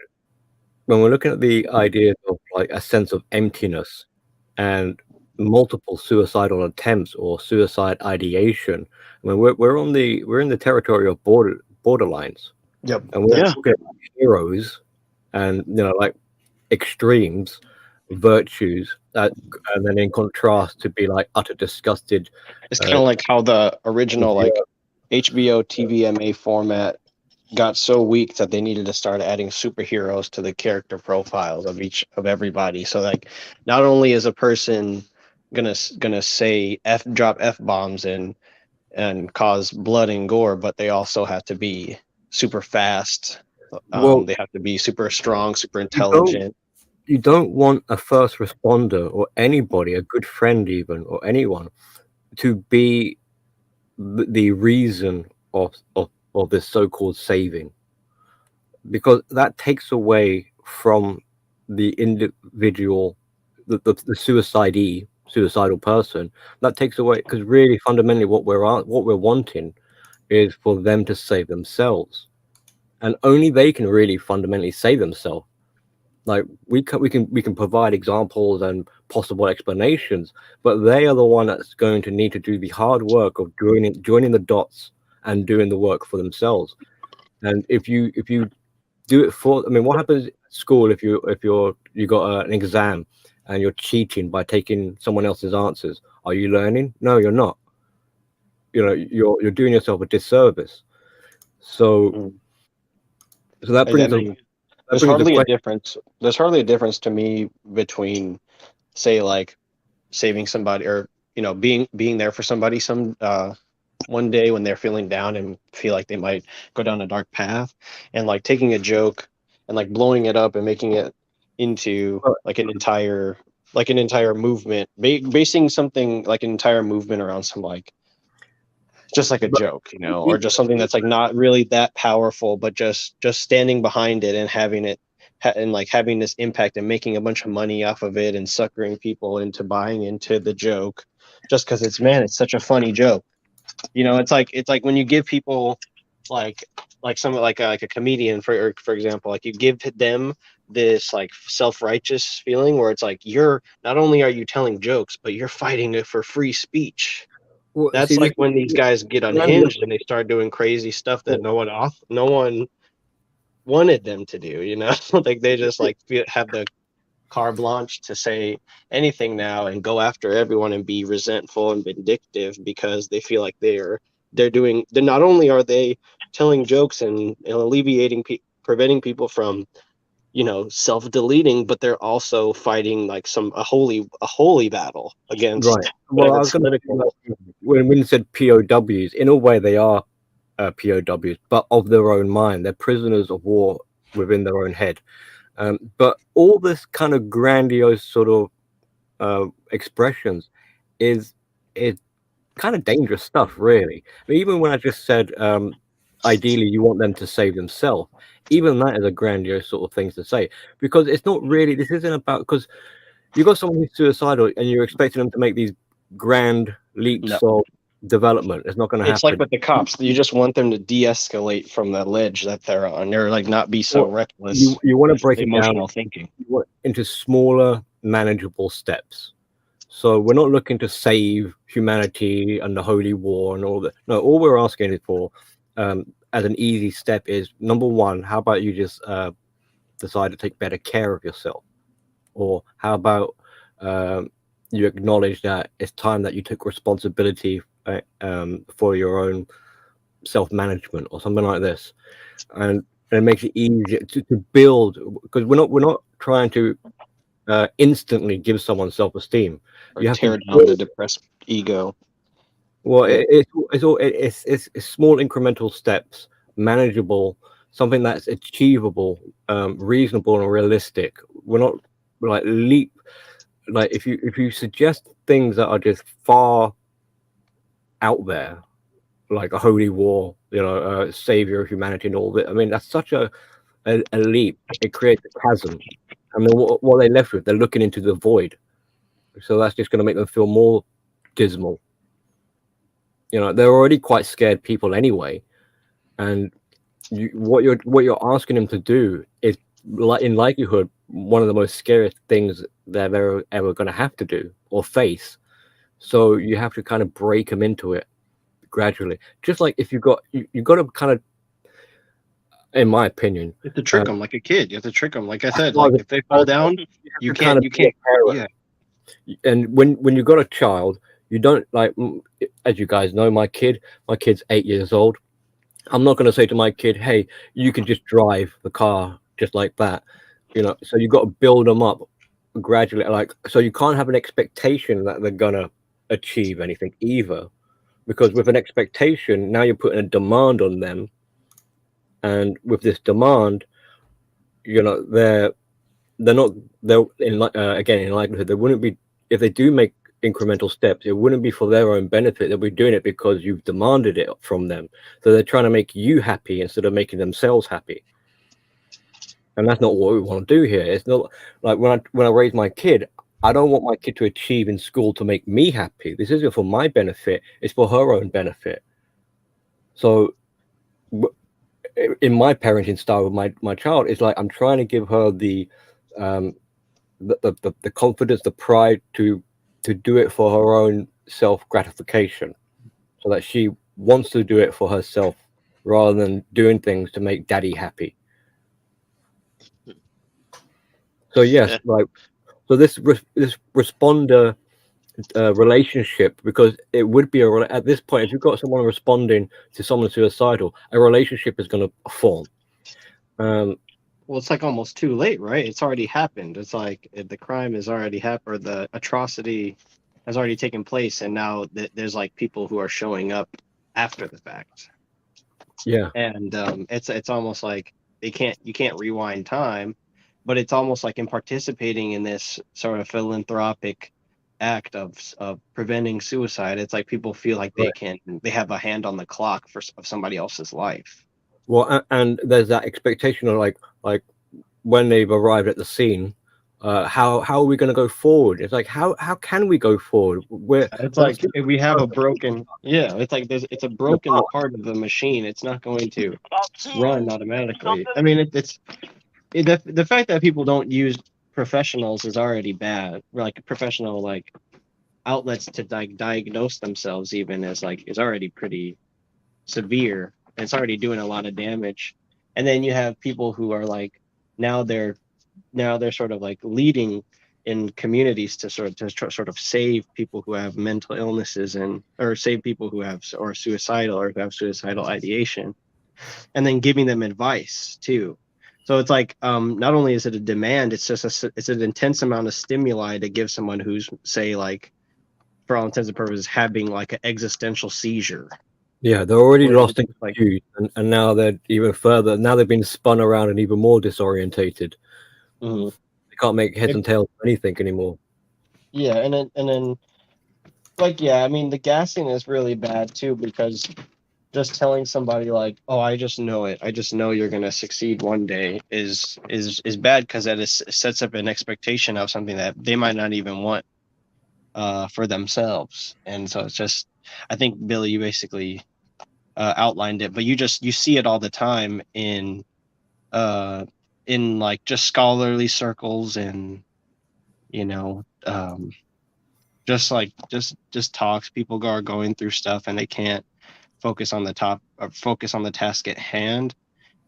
looking at the idea of like a sense of emptiness and multiple suicidal attempts or suicide ideation, I mean, we're in the territory of borderlines. Yep. And we're looking at heroes and like extremes, virtues, and then in contrast to be like utter disgusted. It's kind of like how the original like HBO TVMA format got so weak that they needed to start adding superheroes to the character profiles of everybody. So like, not only is a person gonna say drop F-bombs and cause blood and gore, but they also have to be super fast. They have to be super strong, super intelligent. You don't want a first responder or anybody, a good friend even, or anyone, to be the reason of this so-called saving, because that takes away from the individual, the suicidal person. That takes away, because really fundamentally what we're wanting is for them to save themselves, and only they can really fundamentally save themselves. Like we can provide examples and possible explanations, but they are the one that's going to need to do the hard work of joining the dots and doing the work for themselves. And if you do it for, I mean, what happens at school if you got an exam and you're cheating by taking someone else's answers? Are you learning? No, you're not. You're doing yourself a disservice. So that brings there's hardly a difference. There's hardly a difference to me between, say, like saving somebody or being there for somebody one day when they're feeling down and feel like they might go down a dark path, and like taking a joke and like blowing it up and making it into like an entire movement, basing something like an entire movement around some like just like a joke, or just something that's like not really that powerful, but just standing behind it and having it and like having this impact and making a bunch of money off of it and suckering people into buying into the joke just because it's such a funny joke. It's like when you give people like someone like a comedian for example, like you give them this like self-righteous feeling where it's like you're not only are you telling jokes, but you're fighting it for free speech. Well, that's like when these guys get unhinged and they start doing crazy stuff that no one wanted them to do. Like they just like have the carte blanche to say anything now and go after everyone and be resentful and vindictive because they feel like they're not only are they telling jokes and alleviating preventing people from self-deleting, but they're also fighting like a holy battle against Well, I was going to when you said POWs, in a way they are POWs, but of their own mind. They're prisoners of war within their own head. But all this kind of grandiose sort of expressions is kind of dangerous stuff, really. I mean, even when I just said ideally you want them to save themselves, even that is a grandiose sort of thing to say, because it's not really, this isn't about, because you've got someone who's suicidal and you're expecting them to make these grand leaps of development. It's not going to It's happen. like with the cops. You just want them to de-escalate from the ledge that they're on. They're like not be so Well, reckless. You want to with break it emotional down thinking into smaller, manageable steps. So we're not looking to save humanity and the Holy War and all that. No, all we're asking is for, as an easy step, is number one, how about you just decide to take better care of yourself? Or how about you acknowledge that it's time that you took responsibility for your own self-management or something like this, and it makes it easier to build, because we're not trying to instantly give someone self-esteem. or You have tear to down the depressed ego. well, it's small incremental steps, manageable, something that's achievable, reasonable and realistic. We're not like if you suggest things that are just far out there, like a holy war, savior of humanity and all that. I mean, that's such a leap. It creates a chasm, and then what they're left with, they're looking into the void. So that's just going to make them feel more dismal. They're already quite scared people anyway, and what you're asking them to do is, in likelihood, one of the most scariest things they're ever going to have to do or face. So you have to kind of break them into it gradually. Just like if you got to kind of, in my opinion, You have to trick them like a kid. You have to trick them, like I said. Like if they fall down, you can't. Yeah. And when you got a child, you don't, like, as you guys know, my kid's 8 years old. I'm not going to say to my kid, hey, you can just drive the car just like that. So you got to build them up gradually. So you can't have an expectation that they're going to achieve anything either, because with an expectation, now you're putting a demand on them. And with this demand, they're in likelihood, they wouldn't be, if they do make incremental steps, it wouldn't be for their own benefit. They'll be doing it because you've demanded it from them. So they're trying to make you happy instead of making themselves happy. And that's not what we want to do here. It's not like when I raise my kid, I don't want my kid to achieve in school to make me happy. This isn't for my benefit. It's for her own benefit. So in my parenting style with my child, it's like I'm trying to give her the confidence, the pride to do it for her own self gratification, so that she wants to do it for herself rather than doing things to make daddy happy. So yes, so this responder relationship, because it would be at this point, if you've got someone responding to someone suicidal, a relationship is going to form. Well, it's like almost too late, right? It's already happened. It's like the crime has already happened, or the atrocity has already taken place, and now there's like people who are showing up after the fact. Yeah. And it's almost like you can't rewind time, but it's almost like in participating in this sort of philanthropic act of preventing suicide, it's like people feel like they have a hand on the clock of somebody else's life. Well, and there's that expectation of like when they've arrived at the scene, how are we going to go forward? It's like how can we go forward? It's like if we have a broken, it's like it's a broken part of the machine. It's not going to run automatically. I mean, the fact that people don't use professionals is already bad. Like professional outlets to diagnose themselves even is already pretty severe. It's already doing a lot of damage. And then you have people who are like now they're sort of like leading in communities to sort of save people who have mental illnesses or save people who have or suicidal or who have suicidal ideation, and then giving them advice too. So it's like not only is it a demand, it's just it's an intense amount of stimuli to give someone who's, say, like, for all intents and purposes, having like an existential seizure. Yeah, they're already lost in confused, and now they're even further. Now they've been spun around and even more disorientated. Mm-hmm. They can't make heads and tails of anything anymore. Yeah, and then I mean, the gassing is really bad too, because just telling somebody like, oh, I just know it, I just know you're gonna succeed one day is bad, because that sets up an expectation of something that they might not even want for themselves. And so it's just I think Billy, you basically outlined it, but you see it all the time in like just scholarly circles, and just like just talks. People are going through stuff and they can't focus on the task at hand,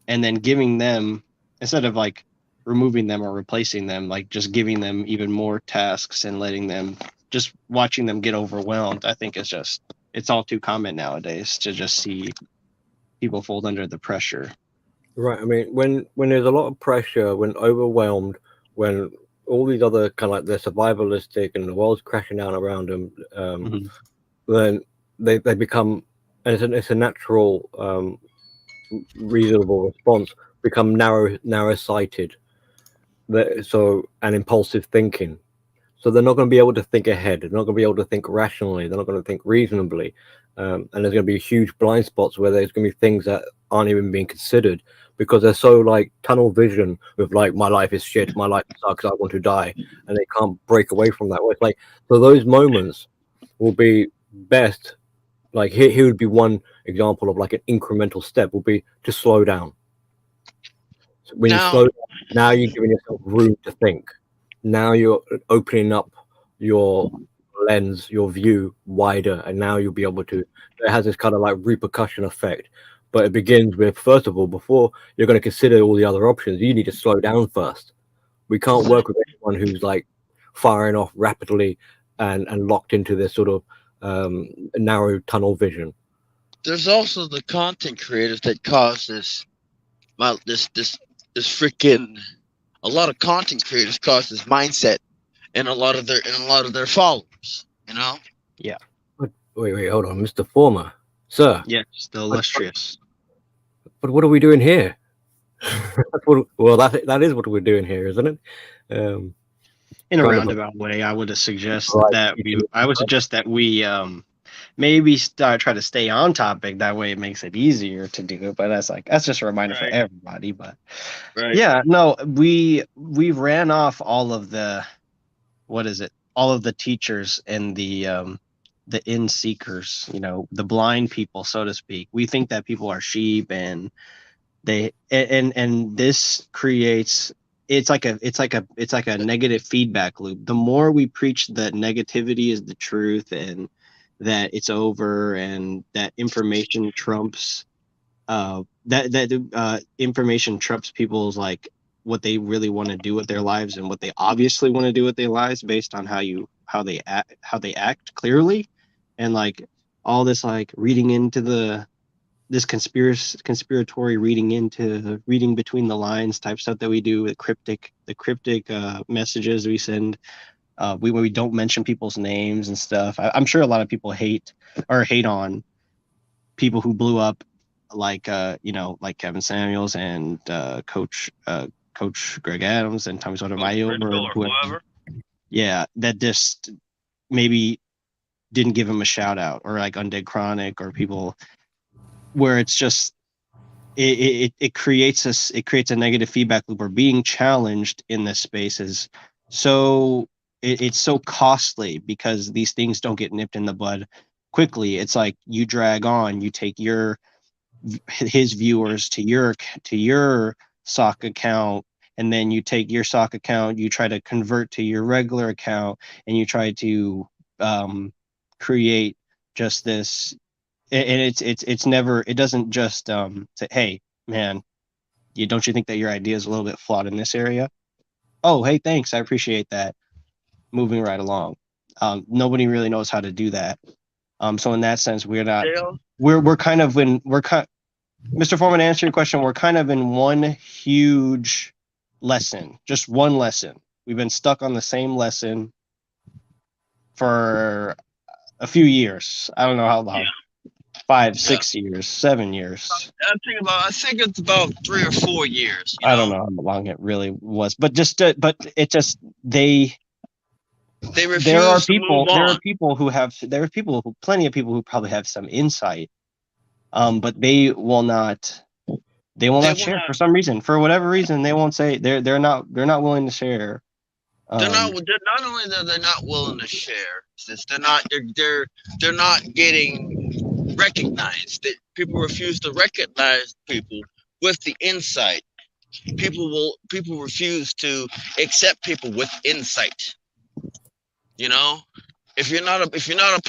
and then giving them, instead of like removing them or replacing them, like just giving them even more tasks and letting them, just watching them get overwhelmed. I think it's all too common nowadays to just see people fold under the pressure. Right. I mean, when there's a lot of pressure, when overwhelmed, when all these other kind of like they're survivalistic and the world's crashing down around them, then they become, and it's a natural, reasonable response, become narrow-sighted. So, and impulsive thinking. So they're not going to be able to think ahead. They're not going to be able to think rationally. They're not going to think reasonably. And there's going to be huge blind spots where there's going to be things that aren't even being considered because they're so like tunnel vision with like, my life is shit, my life sucks, I want to die. And they can't break away from that. It's like, so those moments will be best. Like here would be one example of like an incremental step will be to slow down. So when you slow down, now you're giving yourself room to think. Now you're opening up your lens, your view wider, and now you'll be able to. It has this kind of like repercussion effect, but it begins with, first of all, before you're going to consider all the other options, you need to slow down first. We can't work with anyone who's like firing off rapidly and locked into this sort of narrow tunnel vision. There's also the content creators that cause this freaking. A lot of content creators cause this mindset in a lot of their followers, you know? Yeah. Wait, hold on, Mr. Former, sir. Yes, the illustrious. But what are we doing here? Well, that is what we're doing here, isn't it? In a roundabout way, I would suggest that we maybe try to stay on topic. That way, it makes it easier to do it. But that's just a reminder for everybody. But yeah, no, we ran off all of the all of the teachers and the in seekers, the blind people, so to speak. We think that people are sheep, and this creates. It's like a negative feedback loop. The more we preach that negativity is the truth and that it's over and that information trumps information trumps people's like what they really want to do with their lives and what they obviously want to do with their lives based on how they act clearly, and like all this like reading into this conspiratory reading between the lines type stuff that we do, the cryptic messages we send. We don't mention people's names and stuff. I'm sure a lot of people hate on people who blew up, like like Kevin Samuels and Coach Greg Adams and Tommy Sotomayor or whoever. Yeah, that just maybe didn't give him a shout out, or like Undead Chronic or people where it's just it creates a negative feedback loop, or being challenged in this space is so. It's so costly because these things don't get nipped in the bud quickly. It's like you drag on, you take his viewers to your sock account, and then you take your sock account, you try to convert to your regular account, and you try to create just this. And it doesn't just say, hey man, don't you think that your idea is a little bit flawed in this area? Oh, hey, thanks, I appreciate that. Moving right along. Nobody really knows how to do that. So in that sense, we're kind of Mr. Foreman, to answer your question, we're kind of in one huge lesson, just one lesson. We've been stuck on the same lesson for a few years. I don't know how long. 5, 6 years, 7 years. I think it's about 3 or 4 years. I don't know how long it really was, but they refuse there are to move on. Plenty of people who probably have some insight, but they will not share for some reason. For whatever reason, they won't say they're not willing to share They're not only that they're not willing to share, since they're not getting recognized. That people refuse to recognize people with the insight. People refuse to accept people with insight. You know, if you're not a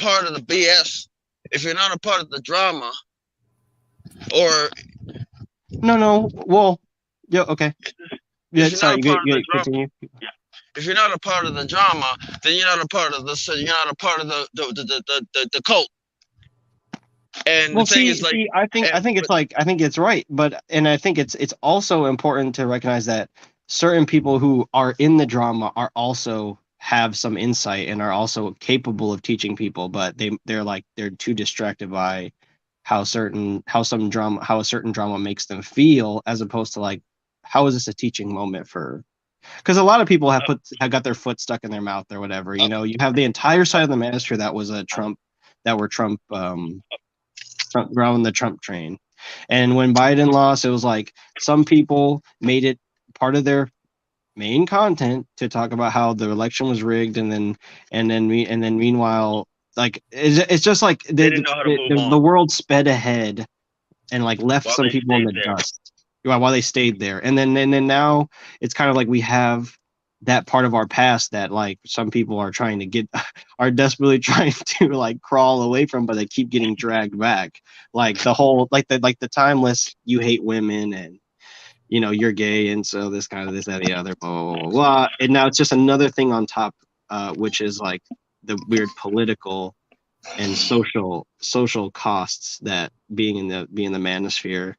part of the BS, if you're not a part of the drama, or no, well, yeah, okay, yeah, sorry, you continue. If you're not a part of the drama, then you're not a part of you're not a part of the cult. And Well, the thing is, like, I think it's right, but I think it's also important to recognize that certain people who are in the drama are also have some insight and are also capable of teaching people, but they're too distracted by how a certain drama makes them feel, as opposed to like, how is this a teaching moment for? Because a lot of people have got their foot stuck in their mouth or whatever. You know, you have the entire side of the manosphere that was Trump around the Trump train. And when Biden lost, it was like some people made it part of their main content to talk about how the election was rigged, and then meanwhile, like it's just like the world sped ahead and like left some people in the dust while they stayed there. And then now it's kind of like we have that part of our past that like some people are desperately trying to like crawl away from, but they keep getting dragged back. Like the whole the timeless, you hate women and you know you're gay, and so this that, the other, blah, blah, blah, blah. And now it's just another thing on top, which is like the weird political and social costs that being in the manosphere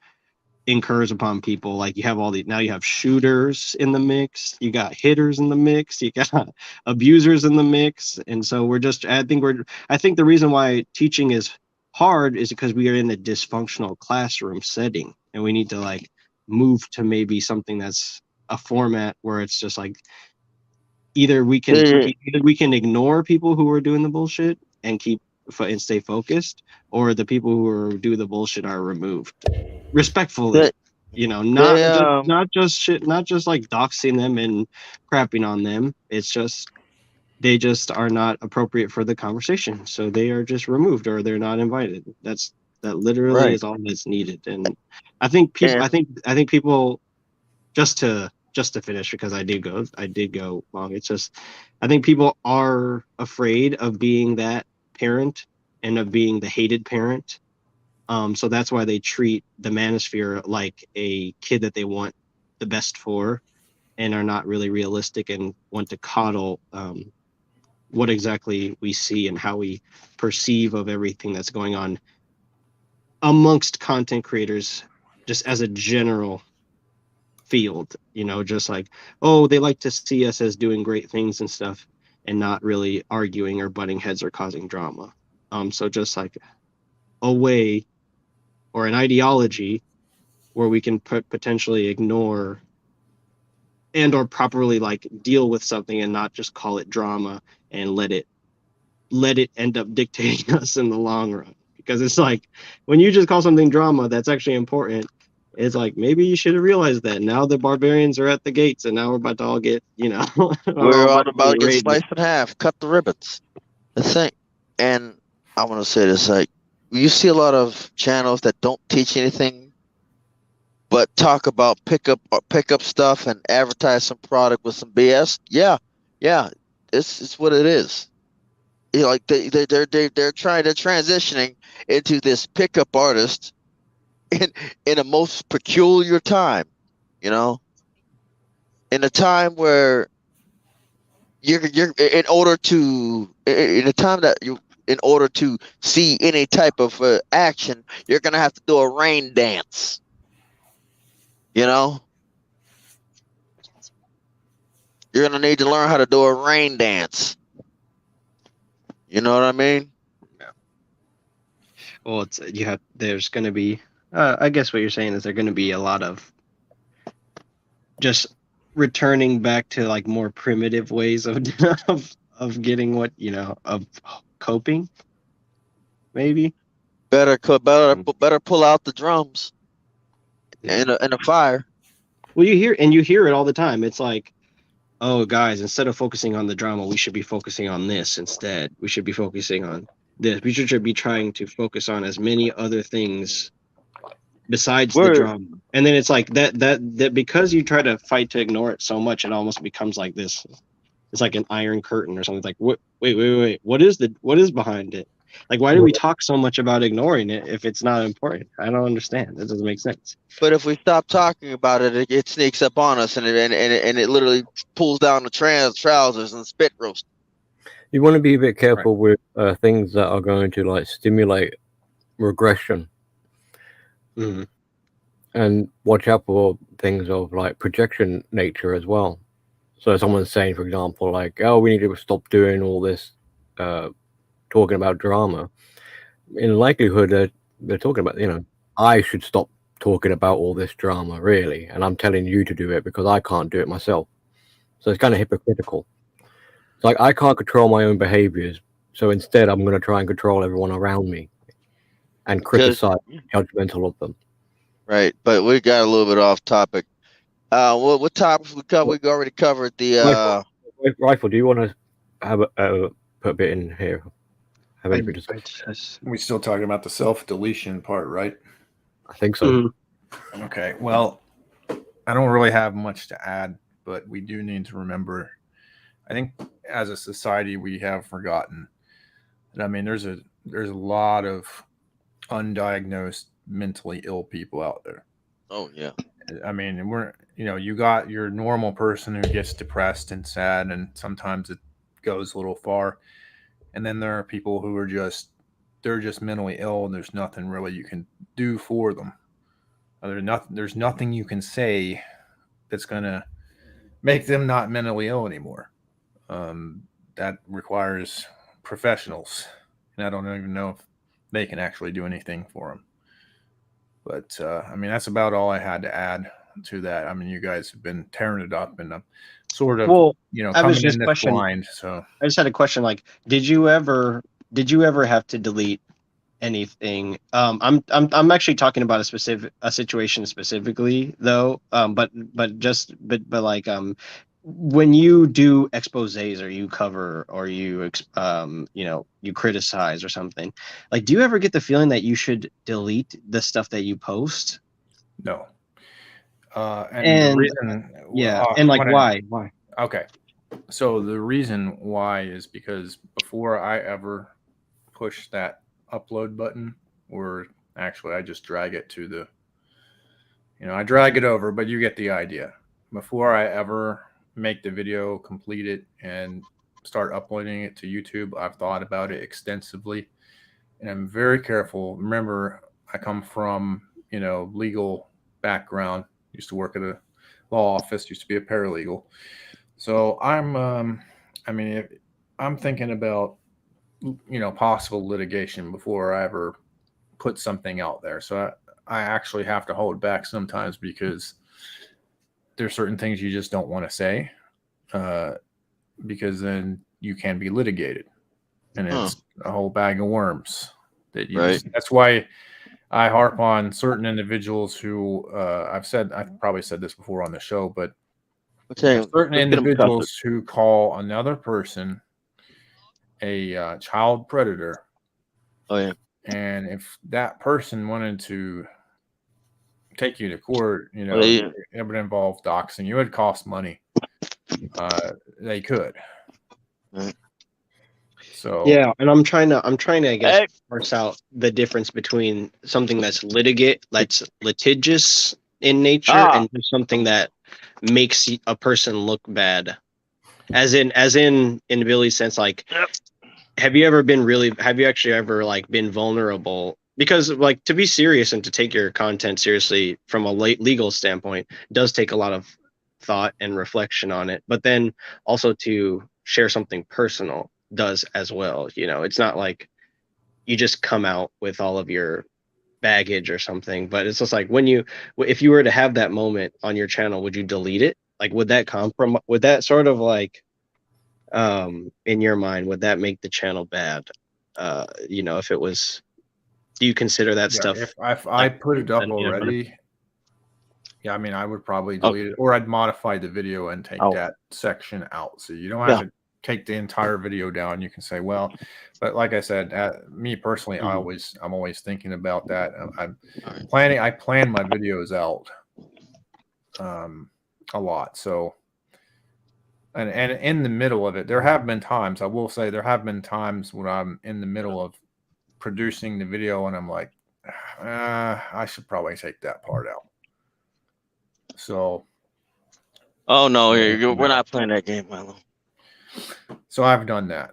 incurs upon people. Like you have shooters in the mix, you got hitters in the mix, you got abusers in the mix, and so I think the reason why teaching is hard is because we are in a dysfunctional classroom setting, and we need to like move to maybe something that's a format where it's just like either we can ignore people who are doing the bullshit and stay focused, or the people who do the bullshit are removed respectfully. You know, not just like doxing them and crapping on them. It's just they just are not appropriate for the conversation, so they are just removed or they're not invited. That literally is all that's needed. And I think people just to finish, because I did go long. It's just I think people are afraid of being that parent and of being the hated parent. So that's why they treat the manosphere like a kid that they want the best for, and are not really realistic and want to coddle what exactly we see and how we perceive of everything that's going on amongst content creators, just as a general field. You know, just like, oh, they like to see us as doing great things and stuff, and not really arguing or butting heads or causing drama. So just like a way or an ideology where we can potentially ignore and or properly like deal with something and not just call it drama and let it end up dictating us in the long run. Because it's like when you just call something drama that's actually important, it's like maybe you should have realized that. Now the barbarians are at the gates, and now we're about to all get, you know, we're all about to get sliced in half, cut the ribbons. The thing, and I want to say this, like, you see a lot of channels that don't teach anything but talk about pick up stuff and advertise some product with some BS. Yeah, it's what it is. You know, like they're transitioning into this pickup artist in a most peculiar time, you know, in a time where in order to see any type of action, you're gonna have to do a rain dance. You know, you're gonna need to learn how to do a rain dance. You know what I mean? Yeah. Well, there's gonna be. I guess what you're saying is there's gonna be a lot of just returning back to like more primitive ways of getting what, you know, of coping. Maybe better pull out the drums and a fire. Well, you hear it all the time. It's like oh, guys, instead of focusing on the drama, we should be focusing on this instead. We should be focusing on this. We should be trying to focus on as many other things besides the drama. And then it's like that because you try to fight to ignore it so much, it almost becomes like this. It's like an iron curtain or something. It's like, wait. What is behind it? Like, why do we talk so much about ignoring it if it's not important? I don't understand. That doesn't make sense. But if we stop talking about it, it sneaks up on us, and it literally pulls down the trousers and spit roast. You want to be a bit careful with things that are going to like stimulate regression, and watch out for things of like projection nature as well. So someone's saying, for example, like, "Oh, we need to stop doing all this talking about drama." In likelihood, they're talking about, I should stop talking about all this drama, really, and I'm telling you to do it because I can't do it myself. So it's kind of hypocritical. It's like I can't control my own behaviors, so instead I'm going to try and control everyone around me and criticize, judgmental of them. Right, but we got a little bit off topic. What topics we covered? We already covered the Rifle. Do you want to have put a bit in here? Have anything to say? We still talking about the self-deletion part, right? I think so. Okay. Well, I don't really have much to add, but we do need to remember. I think as a society, we have forgotten that. I mean, there's a lot of undiagnosed mentally ill people out there. Oh yeah. I mean, you got your normal person who gets depressed and sad, and sometimes it goes a little far. And then there are people who are they're just mentally ill, and there's nothing really you can do for them. There's nothing you can say that's going to make them not mentally ill anymore. That requires professionals, and I don't even know if they can actually do anything for them. But I mean, that's about all I had to add to that. I mean, you guys have been tearing it up, and sort of, coming in this blind. So I just had a question. Like, did you ever have to delete anything? I'm actually talking about a situation specifically, though. But like when you do exposés or you cover or you you criticize or something, like, do you ever get the feeling that you should delete the stuff that you post? No. And the reason, and like, why? Okay. So the reason why is because before I ever push that upload button, or actually I just drag it to the, I drag it over, but you get the idea. Before I ever make the video, complete it, and start uploading it to YouTube, I've thought about it extensively, and I'm very careful. Remember, I come from, legal background, used to work at a law office, used to be a paralegal. So I'm thinking about, possible litigation before I ever put something out there. So I actually have to hold back sometimes because there's certain things you just don't want to say, because then you can be litigated, and it's a whole bag of worms. That's why I harp on certain individuals who I've probably said this before on the show, but certain individuals who call another person a child predator. Oh yeah. And if that person wanted to take you to court, it would involve doxing. You would cost money. They could. So yeah, and I'm trying to I guess parse out the difference between something that's litigious in nature and something that makes a person look bad. As in Billy's sense, like, have you actually ever like been vulnerable? Because, like, to be serious and to take your content seriously from a legal standpoint does take a lot of thought and reflection on it. But then also to share something personal does as well. It's not like you just come out with all of your baggage or something. But it's just like, if you were to have that moment on your channel, would you delete it? Like, would that sort of like, in your mind, would that make the channel bad? If it was. Do you consider that stuff? If I put it up already, Yeah, I mean, I would probably delete it, or I'd modify the video and take that section out. So you don't have to take the entire video down. You can say, well, but like I said, me personally, I'm always thinking about that. I plan my videos out a lot. So, and in the middle of it, there have been times, I will say, there have been times when I'm in the middle of producing the video and I'm like, I should probably take that part out. So, oh no, we're not playing that game, Milo. So I've done that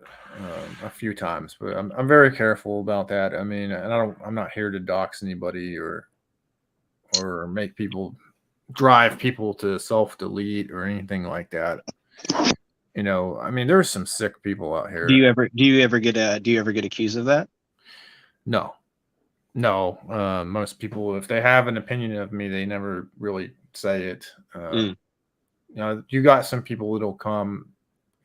a few times, but I'm very careful about that. I mean, and I'm not here to dox anybody or make people drive people to self-delete or anything like that. You know, I mean, there's some sick people out here. Do you ever get accused of that? No. Most people, if they have an opinion of me, they never really say it. You know, you got some people that'll come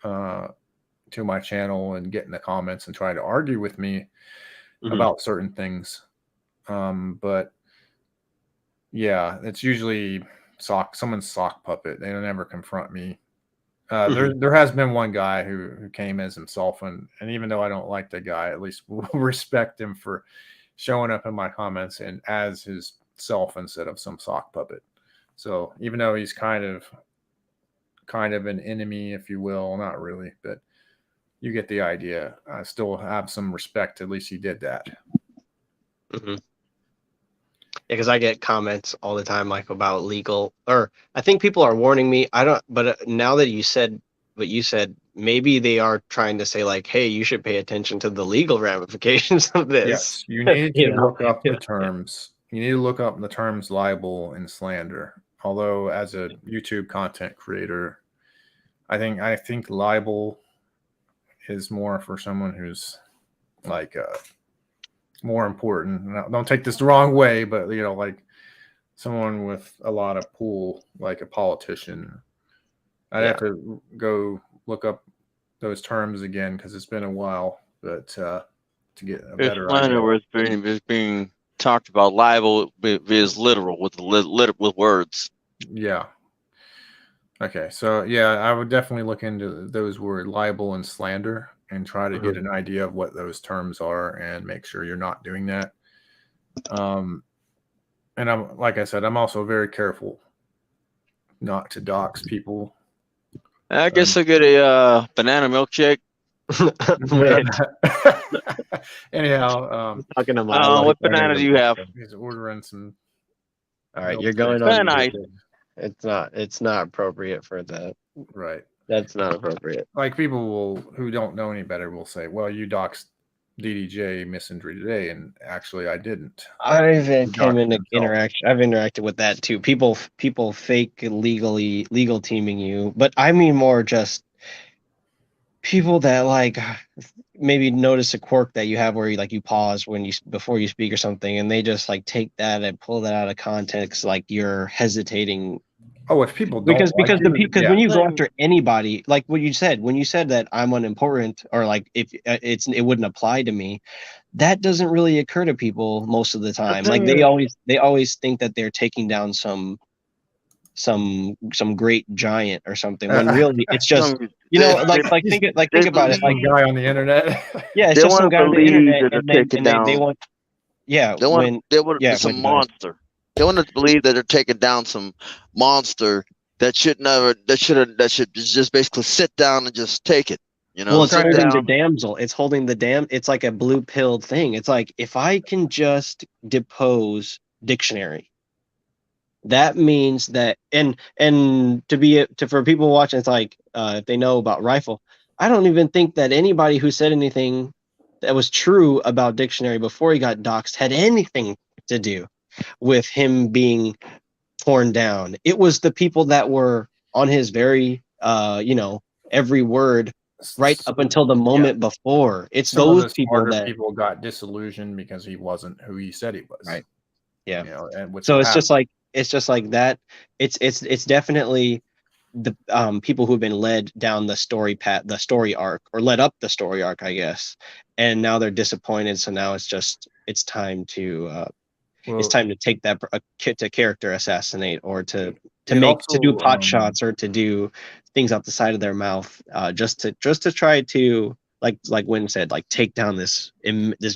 to my channel and get in the comments and try to argue with me about certain things. But yeah, it's usually someone's sock puppet. They don't ever confront me. There has been one guy who came as himself, and even though I don't like the guy, at least we'll respect him for showing up in my comments and as his self instead of some sock puppet. So even though he's kind of an enemy, if you will, not really, but you get the idea. I still have some respect. At least he did that. Yeah, because I get comments all the time, like about legal, or I think people are warning me. I don't, but now that you said what you said, maybe they are trying to say like, hey, you should pay attention to the legal ramifications of this. Yes, you need to look up the terms. You need to look up the terms libel and slander. Although as a YouTube content creator, I think libel is more for someone who's like more important. Now, don't take this the wrong way, but you know, like someone with a lot of pull, like a politician. I'd have to go look up those terms again because it's been a while, but to get a better idea. Where it's being talked about. Libel is literal with words. Yeah. Okay, so yeah, I would definitely look into those words, libel and slander, and try to get an idea of what those terms are and make sure you're not doing that. And I'm, like I said, I'm also very careful not to dox people. I guess I'll get a banana milkshake. Anyhow, talking to my what banana do you have? He's ordering some. All right, you're going on. Nice. It's not appropriate for that. Right. That's not appropriate. Like people who don't know any better will say, well, you doxed DDJ Miss Injury today, and actually I didn't. I've interacted with that too. People fake legal teaming you, but I mean more just people that like maybe notice a quirk that you have where you pause before you speak or something, and they just like take that and pull that out of context, like you're hesitating. Oh, if people don't because when you go after anybody, like what you said, when you said that I'm unimportant or like if it wouldn't apply to me, that doesn't really occur to people most of the time. Like they always think that they're taking down some great giant or something when really it's just think about it, like guy on the internet. Yeah, it's just some guy on the internet, and they want some monster. They want to believe that they're taking down some monster that should just basically sit down and just take it. You know, well, it's holding the damsel. It's holding the It's like a blue pilled thing. It's like if I can just depose dictionary, that means that and for people watching, it's like if they know about rifle, I don't even think that anybody who said anything that was true about dictionary before he got doxxed had anything to do with him being torn down. It was the people that were on his very every word right up until the moment before. It's those people that people got disillusioned because he wasn't who he said he was. Right. Yeah. You know, and so it's just like that. It's definitely the people who've been led down the story path, the story arc, or led up the story arc, I guess, and now they're disappointed. So now it's time to it's time to take that to character assassinate, or to it make to do also, pot shots, or to do things out the side of their mouth, just to try to, like Wynn said, like take down this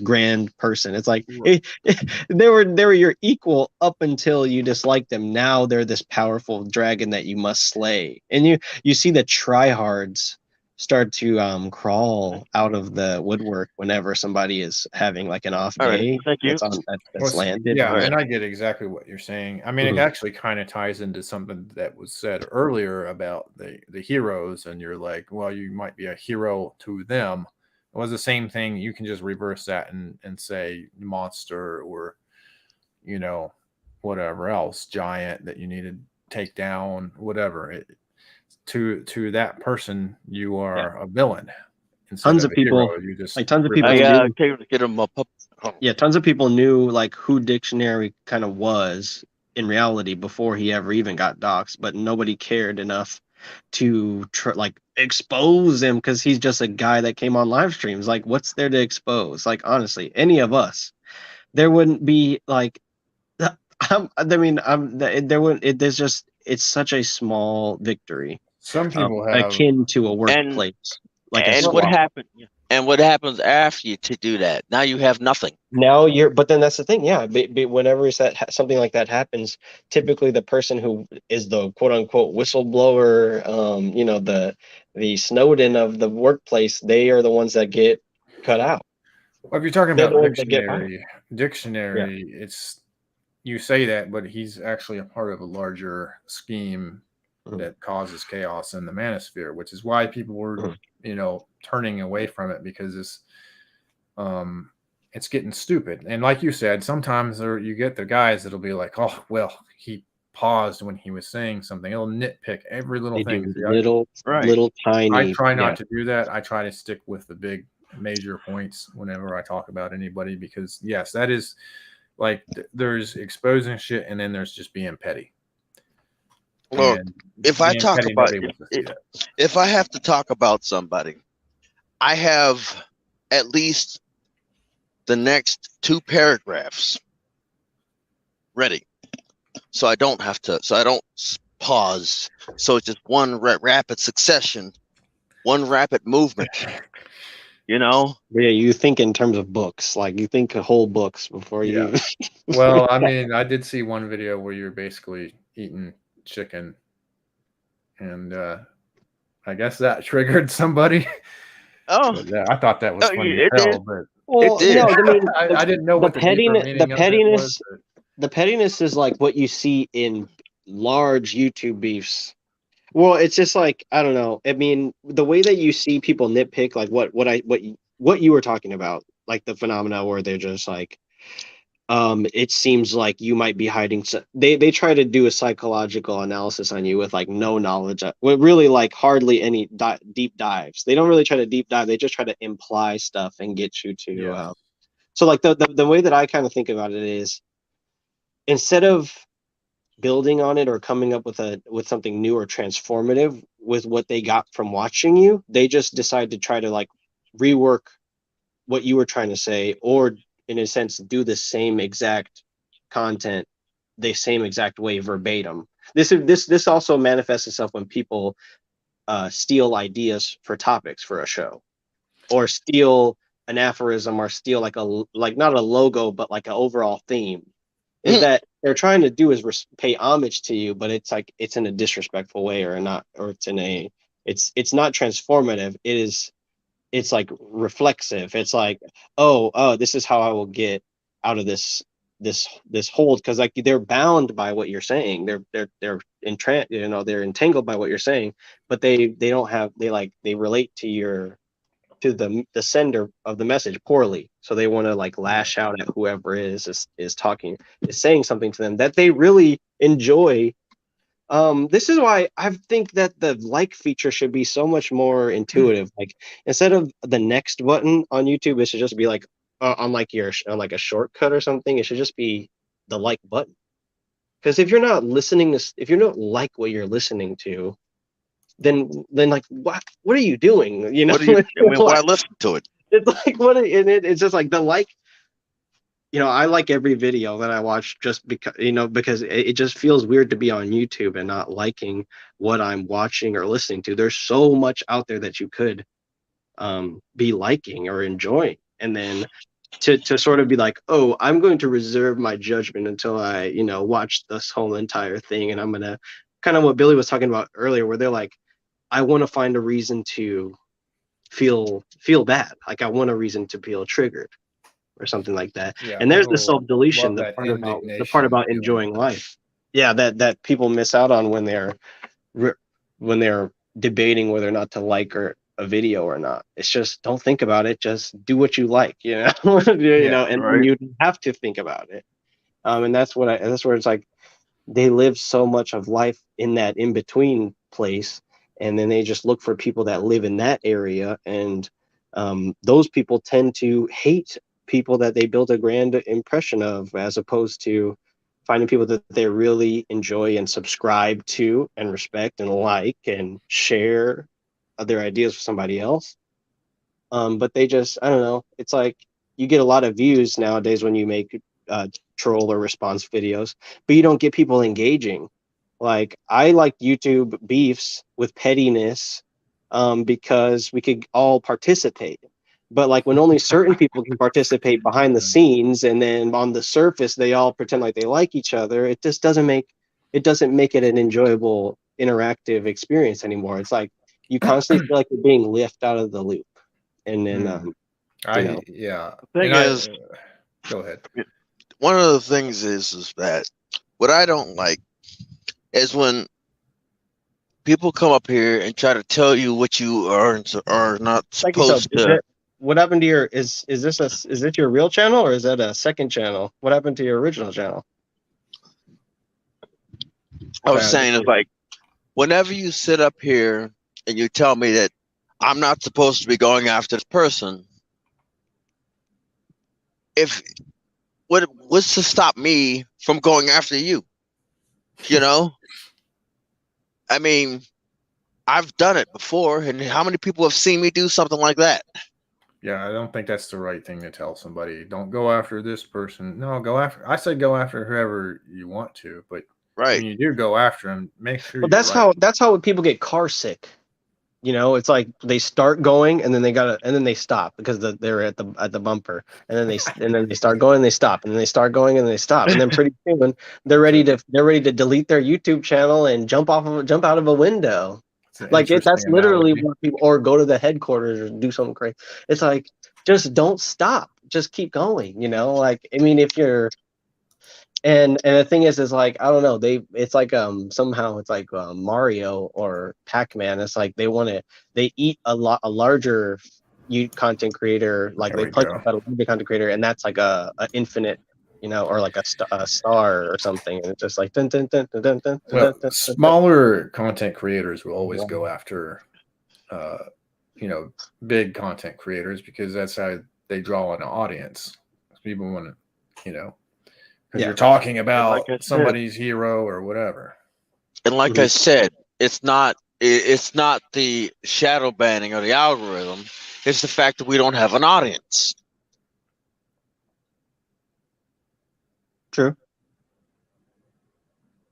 grand person. It's like they were your equal up until you disliked them. Now they're this powerful dragon that you must slay, and you see the tryhards start to crawl out of the woodwork whenever somebody is having like an off All right, day. thank you. That's landed. Yeah, Right. and I get exactly what you're saying. I mean, it actually kind of ties into something that was said earlier about the heroes, and you're like, well, you might be a hero to them. It was the same thing. You can just reverse that and say monster, or whatever else, giant that you need to take down, whatever. To that person, you are a villain. Tons of people, tons of people get them up. Yeah, tons of people knew like who Dictionary kind of was in reality before he ever even got doxxed, but nobody cared enough to expose him, because he's just a guy that came on live streams. Like, what's there to expose? Like, honestly, any of us, there wouldn't be like, there's just, it's such a small victory. Some people have akin to a workplace. What happens after you to do that? Now you have nothing. Now but then that's the thing, yeah. Whenever something like that happens, typically the person who is the quote unquote whistleblower, the Snowden of the workplace, they are the ones that get cut out. Well, if you're talking about dictionary, it's, you say that, but he's actually a part of a larger scheme that causes chaos in the manosphere, which is why people were, turning away from it, because it's getting stupid. And like you said, sometimes you get the guys that'll be like, oh, well, he paused when he was saying something. It'll nitpick every little thing. Little tiny. I try not to do that. I try to stick with the big major points whenever I talk about anybody, because yes, that is like, there's exposing shit, and then there's just being petty. Look, if I have to talk about somebody, I have at least the next 2 paragraphs ready, so I don't pause. So it's just one rapid succession, one rapid movement. Yeah, you think in terms of books, like you think whole books before you. Well, I mean, I did see one video where you're basically eating chicken, and I guess that triggered somebody. Oh, yeah, I thought that was funny as hell, but it did. I didn't know what the pettiness. The pettiness is like what you see in large YouTube beefs. Well, it's just like, I don't know. I mean, the way that you see people nitpick, like what you were talking about, like the phenomena where they're just like, it seems like you might be hiding. They try to do a psychological analysis on you with like no knowledge, with really like hardly any deep dives. They don't really try to deep dive. They just try to imply stuff and get you to. So like the way that I kind of think about it is, instead of building on it or coming up with something new or transformative with what they got from watching you, they just decide to try to like rework what you were trying to say, or in a sense do the same exact content the same exact way verbatim. This also manifests itself when people steal ideas for topics for a show, or steal an aphorism, or steal like not a logo but like an overall theme. Is that they're trying to do is pay homage to you, but it's like it's in a disrespectful way, or not, or it's not transformative. It's like reflexive. It's like, oh, this is how I will get out of this hold, because like they're bound by what you're saying. They're entangled by what you're saying, but they relate to the sender of the message poorly, so they want to like lash out at whoever is saying something to them that they really enjoy. This is why I think that the like feature should be so much more intuitive. Like, instead of the next button on YouTube, it should just be like on a shortcut or something. It should just be the like button. Because if you're not if you don't like what you're listening to, then like what are you doing? Why listen to it? It's like it's just like the like. I like every video that I watch just because it just feels weird to be on YouTube and not liking what I'm watching or listening to. There's so much out there that you could be liking or enjoying, and then to sort of be like, oh, I'm going to reserve my judgment until I watch this whole entire thing, and I'm gonna kind of what Billy was talking about earlier, where they're like, I want to find a reason to feel bad, like I want a reason to feel triggered or something like that. Yeah, And there's the people self-deletion, love the that part indignation about feeling. enjoying life. Yeah, that people miss out on when they're debating whether or not to like or a video or not. It's just don't think about it. Just do what you like, Yeah, and you don't have to think about it. And that's where it's like they live so much of life in that in between place, and then they just look for people that live in that area, and those people tend to hate people that they build a grand impression of, as opposed to finding people that they really enjoy and subscribe to and respect and like and share their ideas with somebody else. But they just, I don't know, it's like you get a lot of views nowadays when you make troll or response videos, but you don't get people engaging. Like, I like YouTube beefs with pettiness because we could all participate. But like when only certain people can participate behind the scenes, and then on the surface they all pretend like they like each other, it just doesn't make it an enjoyable interactive experience anymore. It's like you constantly feel like you're being left out of the loop. And then yeah. The thing is, go ahead. one of the things is that what I don't like is when people come up here and try to tell you what you are not supposed to. What happened to your is this your real channel, or is that a second channel? What happened to your original channel? I was saying is like, whenever you sit up here and you tell me that I'm not supposed to be going after this person, what's to stop me from going after you? I mean, I've done it before, and how many people have seen me do something like that? Yeah, I don't think that's the right thing to tell somebody. Don't go after this person. No, I said go after whoever you want to, but when you do go after them, make sure. Well, that's how people get car sick. It's like they start going and then they stop because they're at the bumper, and then they start going and they stop, and then they start going and they stop, and then pretty soon they're ready to delete their YouTube channel and jump out of a window. That's literally what people, or go to the headquarters or do something crazy. It's like, just don't stop, just keep going. Like, I mean, if you're and the thing is like, I don't know, it's like somehow it's like Mario or Pac-Man. It's like they eat a larger content creator, like they punch out a larger content creator, and that's like a infinite, or like a star or something, and it's just like dun, dun, dun, dun, dun, dun, well, dun, smaller content creators will always go after big content creators, because that's how they draw an audience. People want to, because you're talking about somebody's hero or whatever. And like I said, it's not the shadow banning or the algorithm. It's the fact that we don't have an audience. True.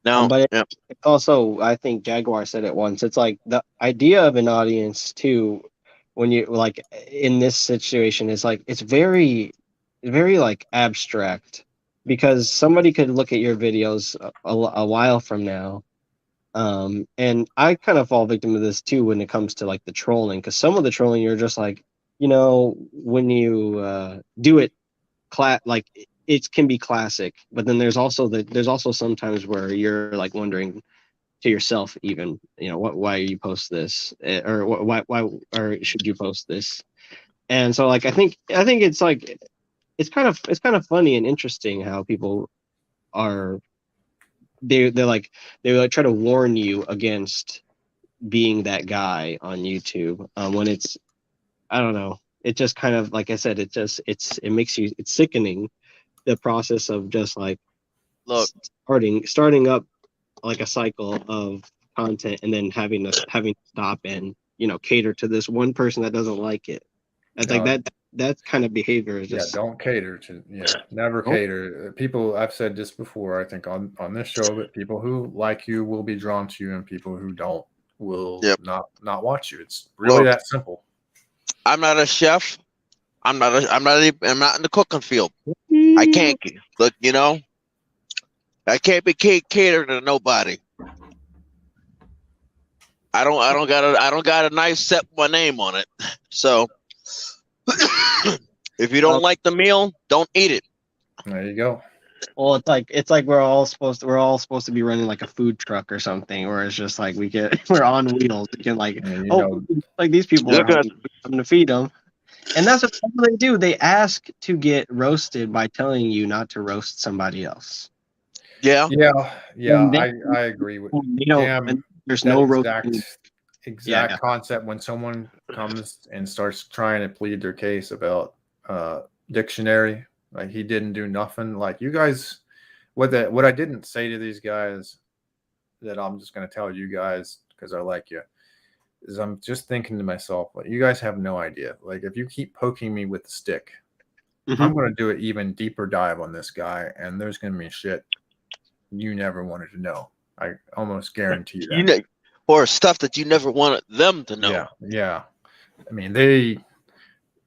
Now, but also, I think Jaguar said it once. It's like the idea of an audience too, when you like in this situation, is like it's very, very like abstract, because somebody could look at your videos a while from now. And I kind of fall victim to this too when it comes to like the trolling, because some of the trolling, you're just like, when you do it, like it can be classic, but then there's also sometimes where you're like wondering to yourself, even, why you post this, or why or should you post this? And so like I think it's like it's kind of funny and interesting how people are they try to warn you against being that guy on YouTube, when it's, I don't know, it just kind of, like I said, it makes you, it's sickening, the process of just like starting up like a cycle of content, and then having to stop and cater to this one person that doesn't like it. It's like that kind of behavior is Yeah, just don't cater to. Yeah, never Nope. cater. People, I've said this before. I think on this show that people who like you will be drawn to you, and people who don't will Yep. not watch you. It's really Look, that simple. I'm not a chef. I'm not in the cooking field. I can't look, you know. I can't be catered to nobody. I don't got a knife set with my name on it. So if you don't like the meal, don't eat it. There you go. Well, it's like we're all supposed to be running like a food truck or something, where it's just like we're on wheels. We can like Yeah, you know, like these people You're are gonna- hungry, I'm gonna feed them, and that's what they do. They ask to get roasted by telling you not to roast somebody else. Yeah. yeah. And I agree with They don't. Cam. And there's That no roasting. exact Yeah. concept when someone comes and starts trying to plead their case about dictionary, like he didn't do nothing. Like you guys, what I didn't say to these guys that I'm just going to tell you guys because I like you is I'm just thinking to myself, like, you guys have no idea. Like if you keep poking me with the stick, I'm going to do an even deeper dive on this guy, and there's going to be shit you never wanted to know. I almost guarantee that. You know, or stuff that you never wanted them to know. Yeah. I mean, they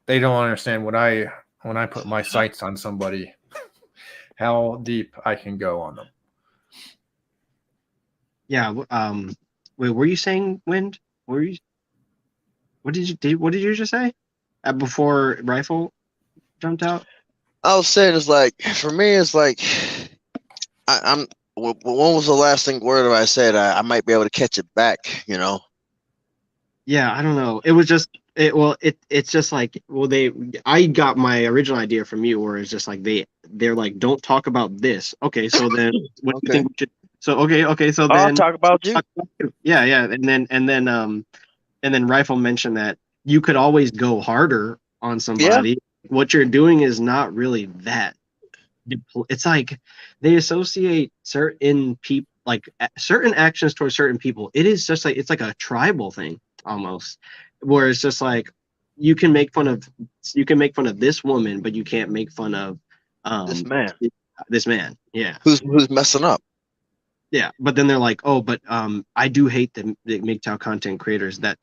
don't understand when I put my sights on somebody, how deep I can go on them. Yeah. Wait, were you saying wind? What did you just say? Before rifle jumped out? I was saying it's like for me, it's like I'm. When was the last word I said? I might be able to catch it back. You know. Yeah, I don't know. It was just it's just like I got my original idea from you, where it's just like they're like, don't talk about this. Okay, so then what do you think we should? So okay, so then I'll talk about you. Yeah, and then Rifle mentioned that you could always go harder on somebody. Yeah. What you're doing is not really that. It's like they associate certain people, like certain actions towards certain people. It is just like it's like a tribal thing almost, where it's just like you can make fun of this woman, but you can't make fun of this man. Yeah, who's messing up. Yeah, but then they're like, oh, but I do hate the MGTOW content creators that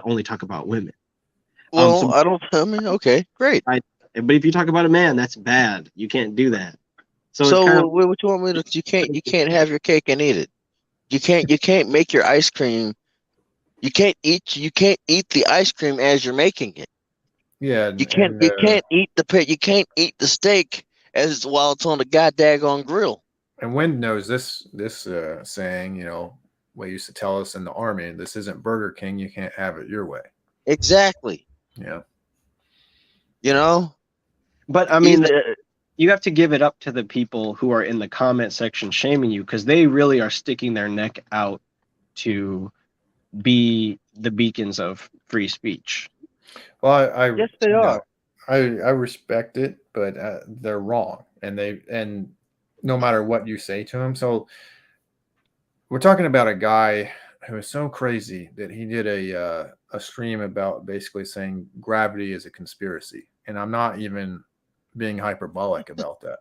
only talk about women. Well, I mean, okay, great. But if you talk about a man, that's bad. You can't do that. So it's kind of, what you want me to? You can't have your cake and eat it. You can't make your ice cream. You can't eat the ice cream as you're making it. Yeah, you can't eat the steak while it's on the goddamn grill. And Wind knows this saying, you know, what used to tell us in the army, this isn't Burger King, you can't have it your way. Exactly. Yeah. You know? But I mean, you have to give it up to the people who are in the comment section shaming you, because they really are sticking their neck out to be the beacons of free speech. Well, yes, they are. I respect it, but they're wrong, and no matter what you say to them. So we're talking about a guy who is so crazy that he did a stream about basically saying gravity is a conspiracy, and I'm not even being hyperbolic about that.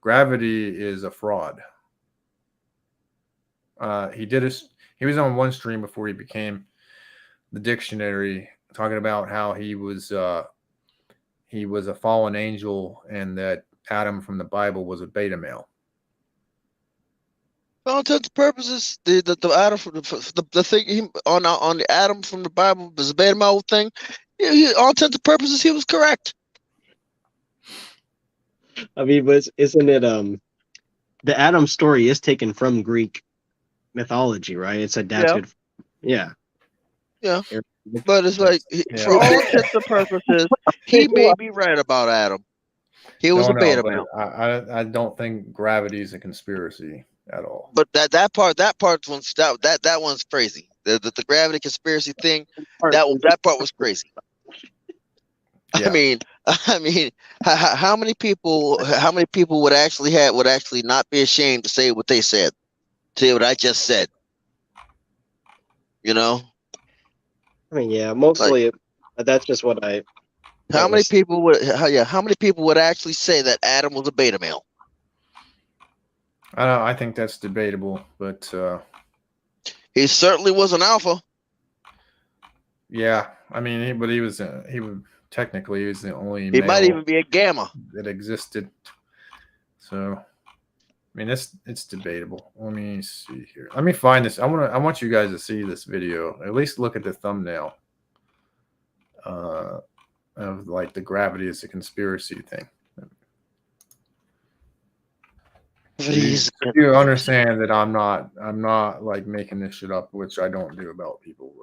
Gravity is a fraud. He was on one stream before he became the dictionary, talking about how he was a fallen angel and that Adam from the Bible was a beta male. For all intents and purposes, the Adam from the thing on the Adam from the Bible was a beta male thing. Yeah, all intents and purposes, he was correct. I mean, but isn't it the Adam story is taken from Greek mythology, right? It's adapted. Yeah. But it's like, for all intents and purposes, he may be right about Adam. He was a beta male. I don't think gravity is a conspiracy at all. But that one's crazy. The gravity conspiracy thing, that part was crazy. Yeah. I mean, how many people would actually not be ashamed to say what they said, say what I just said? You know. I mean, yeah, mostly that's just what I How many people would? How many people would actually say that Adam was a beta male? I think that's debatable, but he certainly was an alpha. Yeah, I mean, he was technically he was the only. He might even be a gamma that existed. So, I mean, it's debatable. Let me see here. Let me find this. I want you guys to see this video. At least look at the thumbnail. Of like the gravity is a conspiracy thing. Please, you understand that I'm not like making this shit up, which I don't do about people.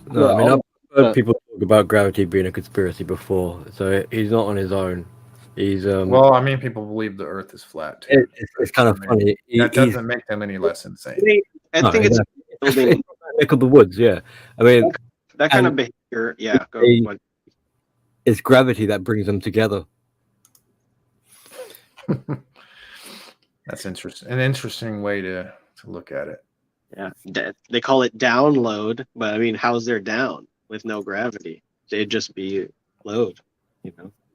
No, I mean, I've heard people talk about gravity being a conspiracy before, so he's not on his own. He's well, I mean, people believe the Earth is flat too. It's kind of funny. That doesn't make them any less insane. I think it's building neck of the woods. Yeah, I mean that kind of behavior. Yeah, it's gravity that brings them together. That's interesting. An interesting way to look at it. Yeah, they call it download, but I mean, how's there down with no gravity? It'd just be load.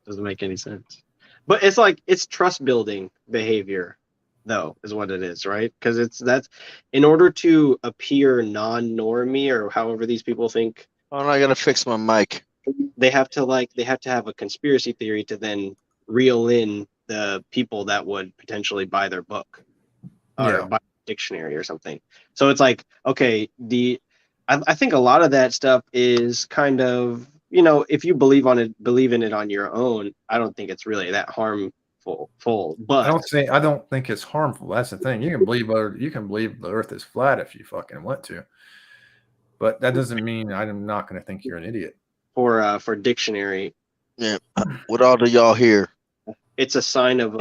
Doesn't make any sense. But it's like it's trust building behavior, though, is what it is, right? Because that's in order to appear non-normie or however these people think. Oh, I gotta fix my mic. They have to have a conspiracy theory to then reel in the people that would potentially buy their book or buy a dictionary or something. So it's like, okay, I think a lot of that stuff is kind of, if you believe in it on your own, I don't think it's really that harmful. But I don't think it's harmful. That's the thing. You can believe the Earth is flat if you fucking want to, but that doesn't mean I'm not going to think you're an idiot. For dictionary, yeah. What all do y'all hear? It's a sign of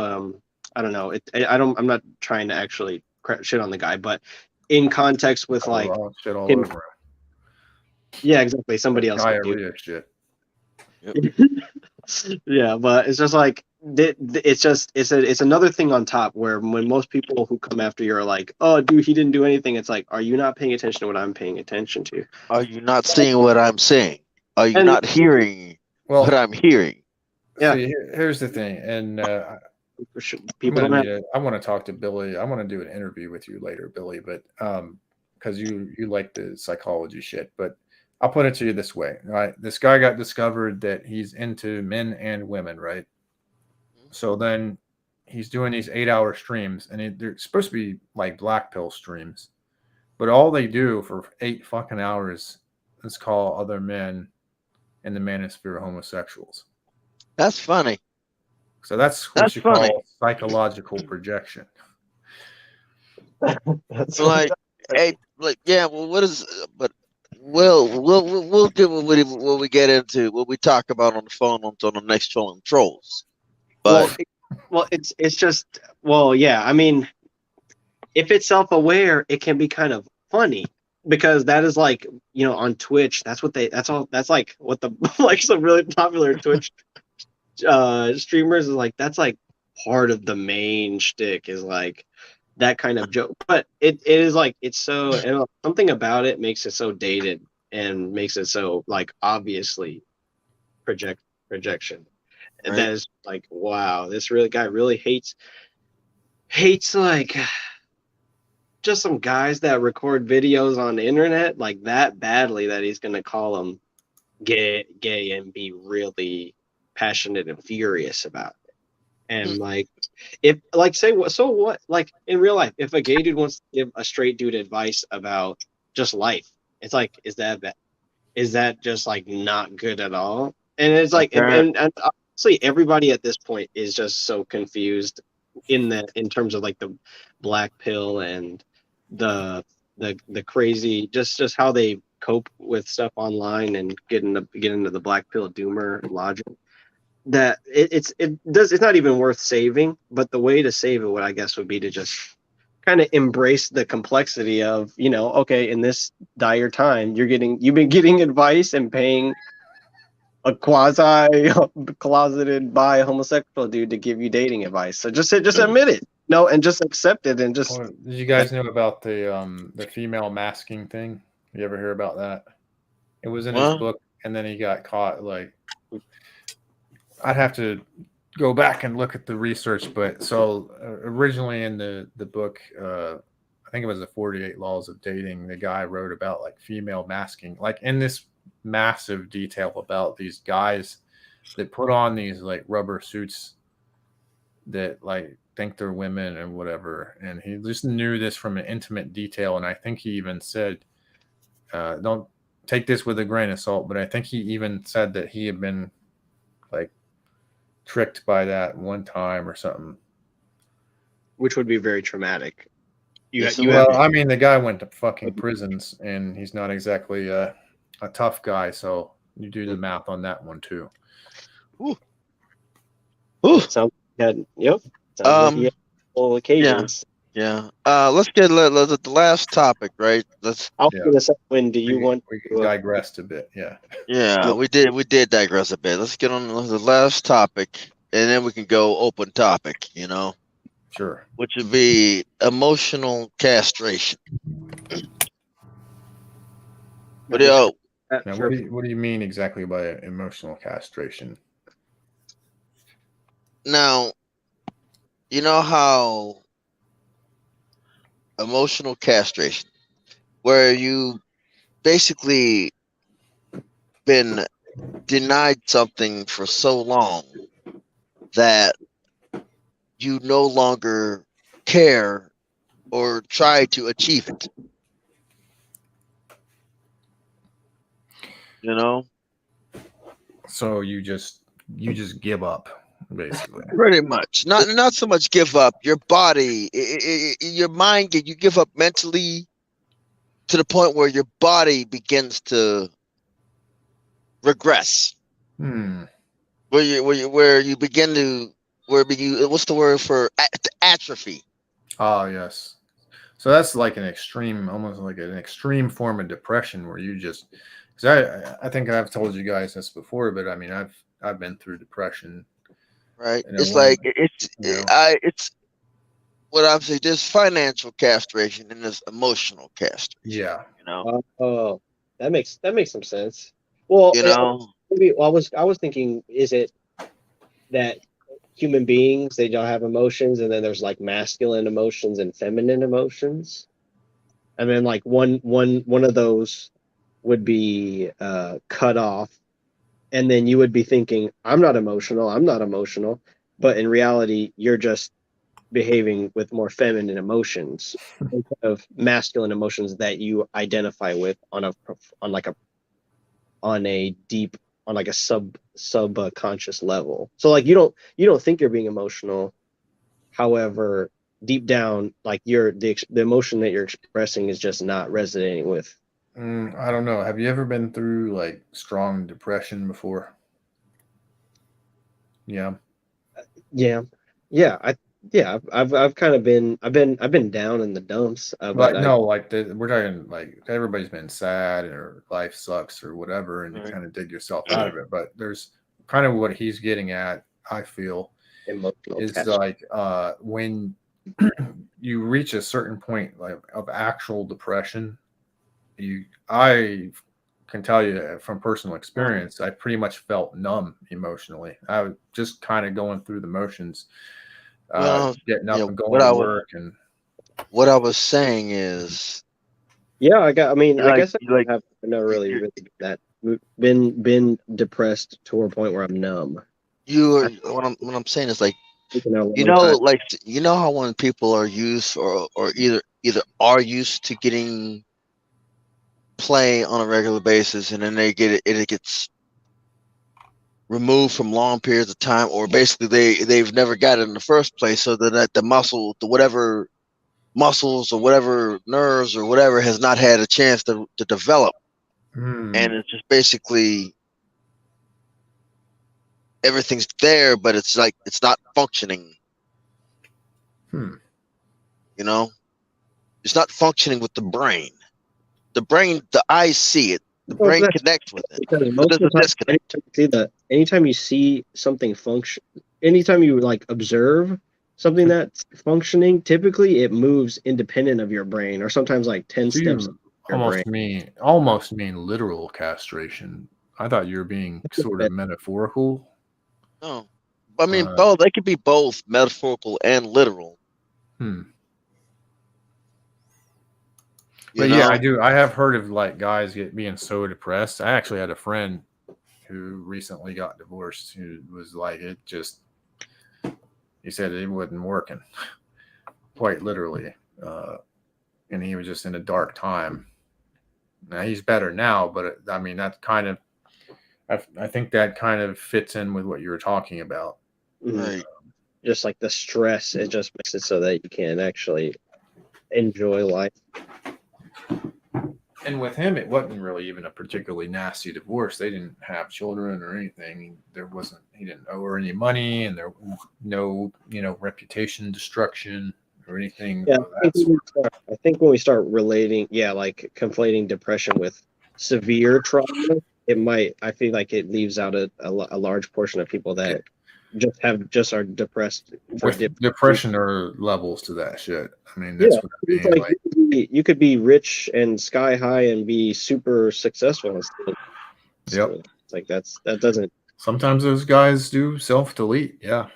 I don't know. I'm not trying to actually shit on the guy, but in context with shit all over. Yeah, exactly. Somebody else. Diarrhea shit. Yep. Yeah, but it's just like it's another thing on top where when most people who come after you are like, oh, dude, he didn't do anything. It's like, are you not paying attention to what I'm paying attention to? Are you not seeing what I'm saying? Are you not hearing what I'm hearing? Yeah. See, here's the thing, and I want to talk to Billy. I want to do an interview with you later, Billy, but because you like the psychology shit. But I'll put it to you this way, right? This guy got discovered that he's into men and women, right? So then he's doing these 8-hour streams, and they're supposed to be like black pill streams, but all they do for 8 fucking hours is call other men in the manosphere homosexuals. That's funny. So that's what you funny. call psychological projection. That's like, hey, like, yeah. Well, what is? But we'll get what we get into, what we talk about on the phone on the next Trolling Trolls. But it's just yeah. I mean, if it's self-aware, it can be kind of funny. Because that is like, on Twitch, that's like what the like some really popular Twitch streamers is like, that's like part of the main shtick is like that kind of joke. But it is like, it's so, something about it makes it so dated and makes it so like obviously projection. And that is like, wow, this guy really hates like just some guys that record videos on the internet like that badly that he's gonna call them gay and be really passionate and furious about it. And like, if like say what, so what, like in real life, if a gay dude wants to give a straight dude advice about just life, it's like, is that just like not good at all? And it's like, and honestly, everybody at this point is just so confused in terms of like the black pill and the crazy just how they cope with stuff online and get into the black pill doomer logic that it's not even worth saving. But the way to save it, what I guess would be to just kind of embrace the complexity of, okay, in this dire time, you've been getting advice and paying a quasi closeted bi homosexual dude to give you dating advice. So just admit it. No, and just accept it, and just. Well, did you guys know about the female masking thing? You ever hear about that? It was in his book, and then he got caught. Like, I'd have to go back and look at the research, but so originally in the book, I think it was the 48 Laws of Dating, the guy wrote about like female masking, like in this massive detail about these guys that put on these like rubber suits that like think they're women and whatever. And he just knew this from an intimate detail. And I think he even said, don't take this with a grain of salt, but I think he even said that he had been like tricked by that one time or something. Which would be very traumatic. I mean, the guy went to fucking prisons, and he's not exactly a tough guy. So you do the math on that one too. Ooh. Sounds good. Yep. Sounds like he had full occasions. Yeah. Let's get the last topic, right? I'll figure this out. When do you want? We digressed a bit. Yeah. Yeah, we did digress a bit. Let's get on the last topic, and then we can go open topic. Sure. Which would be emotional castration. What do you mean exactly by emotional castration? Now, you know how emotional castration, where you basically been denied something for so long that you no longer care or try to achieve it. So you just give up, basically. Pretty much. Not so much give up. Your body, your mind, you give up mentally to the point where your body begins to regress. Where you begin to what's the word for atrophy? Oh yes. So that's like almost like an extreme form of depression where you just, because I think I've told you guys this before, but I mean I've been through depression. Right. It's like it's what I'm saying. There's financial castration and there's emotional castration. Yeah. Oh, that makes some sense. Well, maybe I was thinking, is it that human beings, they don't have emotions, and then there's like masculine emotions and feminine emotions, and then like one of those would be cut off, and then you would be thinking, I'm not emotional, but in reality you're just behaving with more feminine emotions instead of masculine emotions that you identify with on a deep, on like a subconscious level. So like you don't think you're being emotional, however deep down, like the emotion that you're expressing is just not resonating with. I don't know. Have you ever been through like strong depression before? Yeah. I've kind of been down in the dumps. We're talking like everybody's been sad or life sucks or whatever, and you kind of dig yourself out of it. But there's kind of what he's getting at, I feel, emotional is like when you reach a certain point like of actual depression, I can tell you from personal experience, I pretty much felt numb emotionally. I was just kind of going through the motions. Getting up and going to work, and what I was saying is, I guess I've never really that been depressed to a point where I'm numb. What I'm saying is like, how when people are used or either are used to getting play on a regular basis, and then they get it gets removed from long periods of time, or basically they've never got it in the first place, so that whatever muscles or whatever nerves or whatever has not had a chance to develop, and it's just basically everything's there, but it's like it's not functioning. It's not functioning with the brain. The brain, the eyes see it. The brain connects with it. Because most of the time, anytime you see something function, anytime you like observe something that's functioning, typically it moves independent of your brain, or sometimes like 10 steps. Almost mean literal castration. I thought you were being sort of metaphorical. No, I mean both. They could be both metaphorical and literal. But yeah, I do. I have heard of like guys being so depressed. I actually had a friend who recently got divorced who was like, it just, he said it wasn't working, quite literally. And he was just in a dark time. Now he's better now, but I mean, that kind of, I think that kind of fits in with what you were talking about. Right. Just like the stress, it just makes it so that you can't actually enjoy life. And with him, it wasn't really even a particularly nasty divorce. They didn't have children or anything. He didn't owe her any money, and there was no, reputation destruction or anything. Yeah, I think when we start relating, like conflating depression with severe trauma, I feel like it leaves out a large portion of people that just are depressed. Depression are levels to that shit. I mean, that's what I mean. Like you could be rich and sky high and be super successful. Yep. It's like that doesn't. Sometimes those guys do self-delete. Yeah.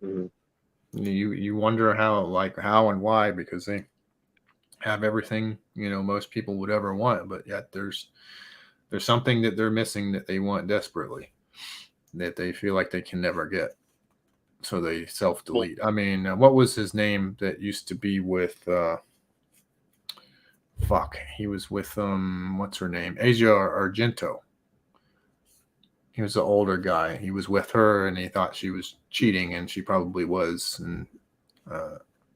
Mm-hmm. You wonder how and why, because they have everything most people would ever want, but yet there's something that they're missing that they want desperately, that they feel like they can never get, so they self-delete. I mean, what was his name that used to be with he was with what's her name, Asia Argento. He was the older guy. He was with her, and he thought she was cheating, and she probably was, and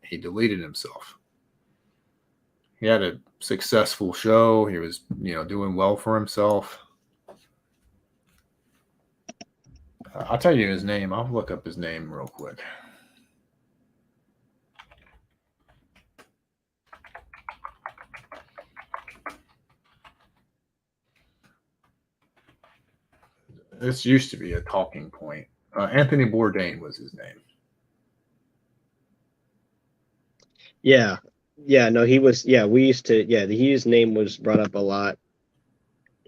he deleted himself. He had a successful show. He was, doing well for himself. I'll tell you his name. I'll look up his name real quick. This used to be a talking point. Anthony Bourdain was his name. Yeah. No, he was. Yeah, we used to. Yeah, his name was brought up a lot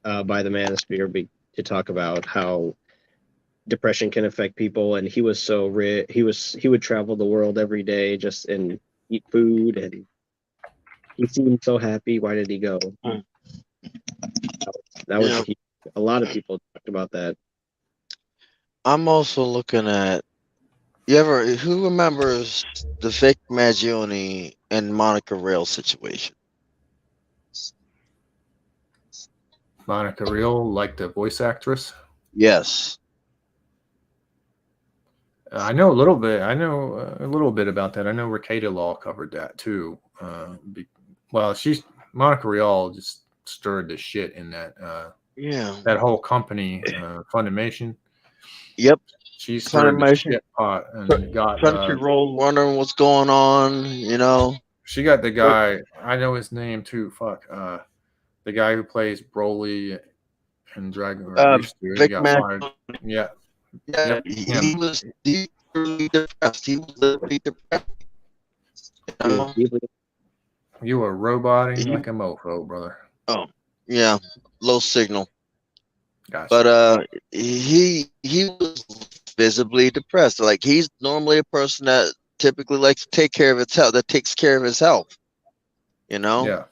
by the Manosphere to talk about how depression can affect people, and he was so rich. He would travel the world every day just and eat food, and he seemed so happy. Why did he go? That was a lot of people talked about that. I'm also looking at. Who remembers the Vic Maggioni and Monica Rail situation? Monica Rail, like the voice actress? Yes. I know a little bit. I know a little bit about that. I know Ricada Law covered that too. Monica Rail just stirred the shit in that. That whole company, Funimation. Yep. She stirred the shit pot and got Crunchyroll wondering what's going on. She got the guy. I know his name too. Fuck. The guy who plays Broly and Dragon. Vic Maggioni. Yeah. Yeah, he was deeply depressed. He was literally depressed. You were roboting like a mofo, brother. Oh, yeah, low signal. Gotcha. But he was visibly depressed. Like, he's normally a person that typically likes to take care of his health. That takes care of his health. Yeah.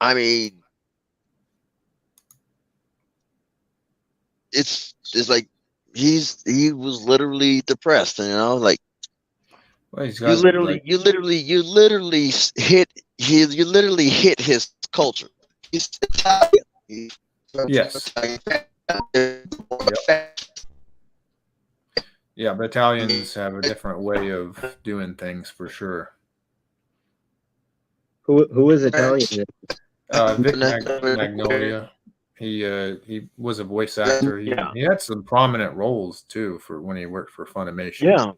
I mean, it's like. He was literally depressed, like you literally hit his culture. He's Italian. Yes. Yeah, but Italians have a different way of doing things for sure. Who is Italian? Vic Magnolia. He was a voice actor. He had some prominent roles too for when he worked for Funimation.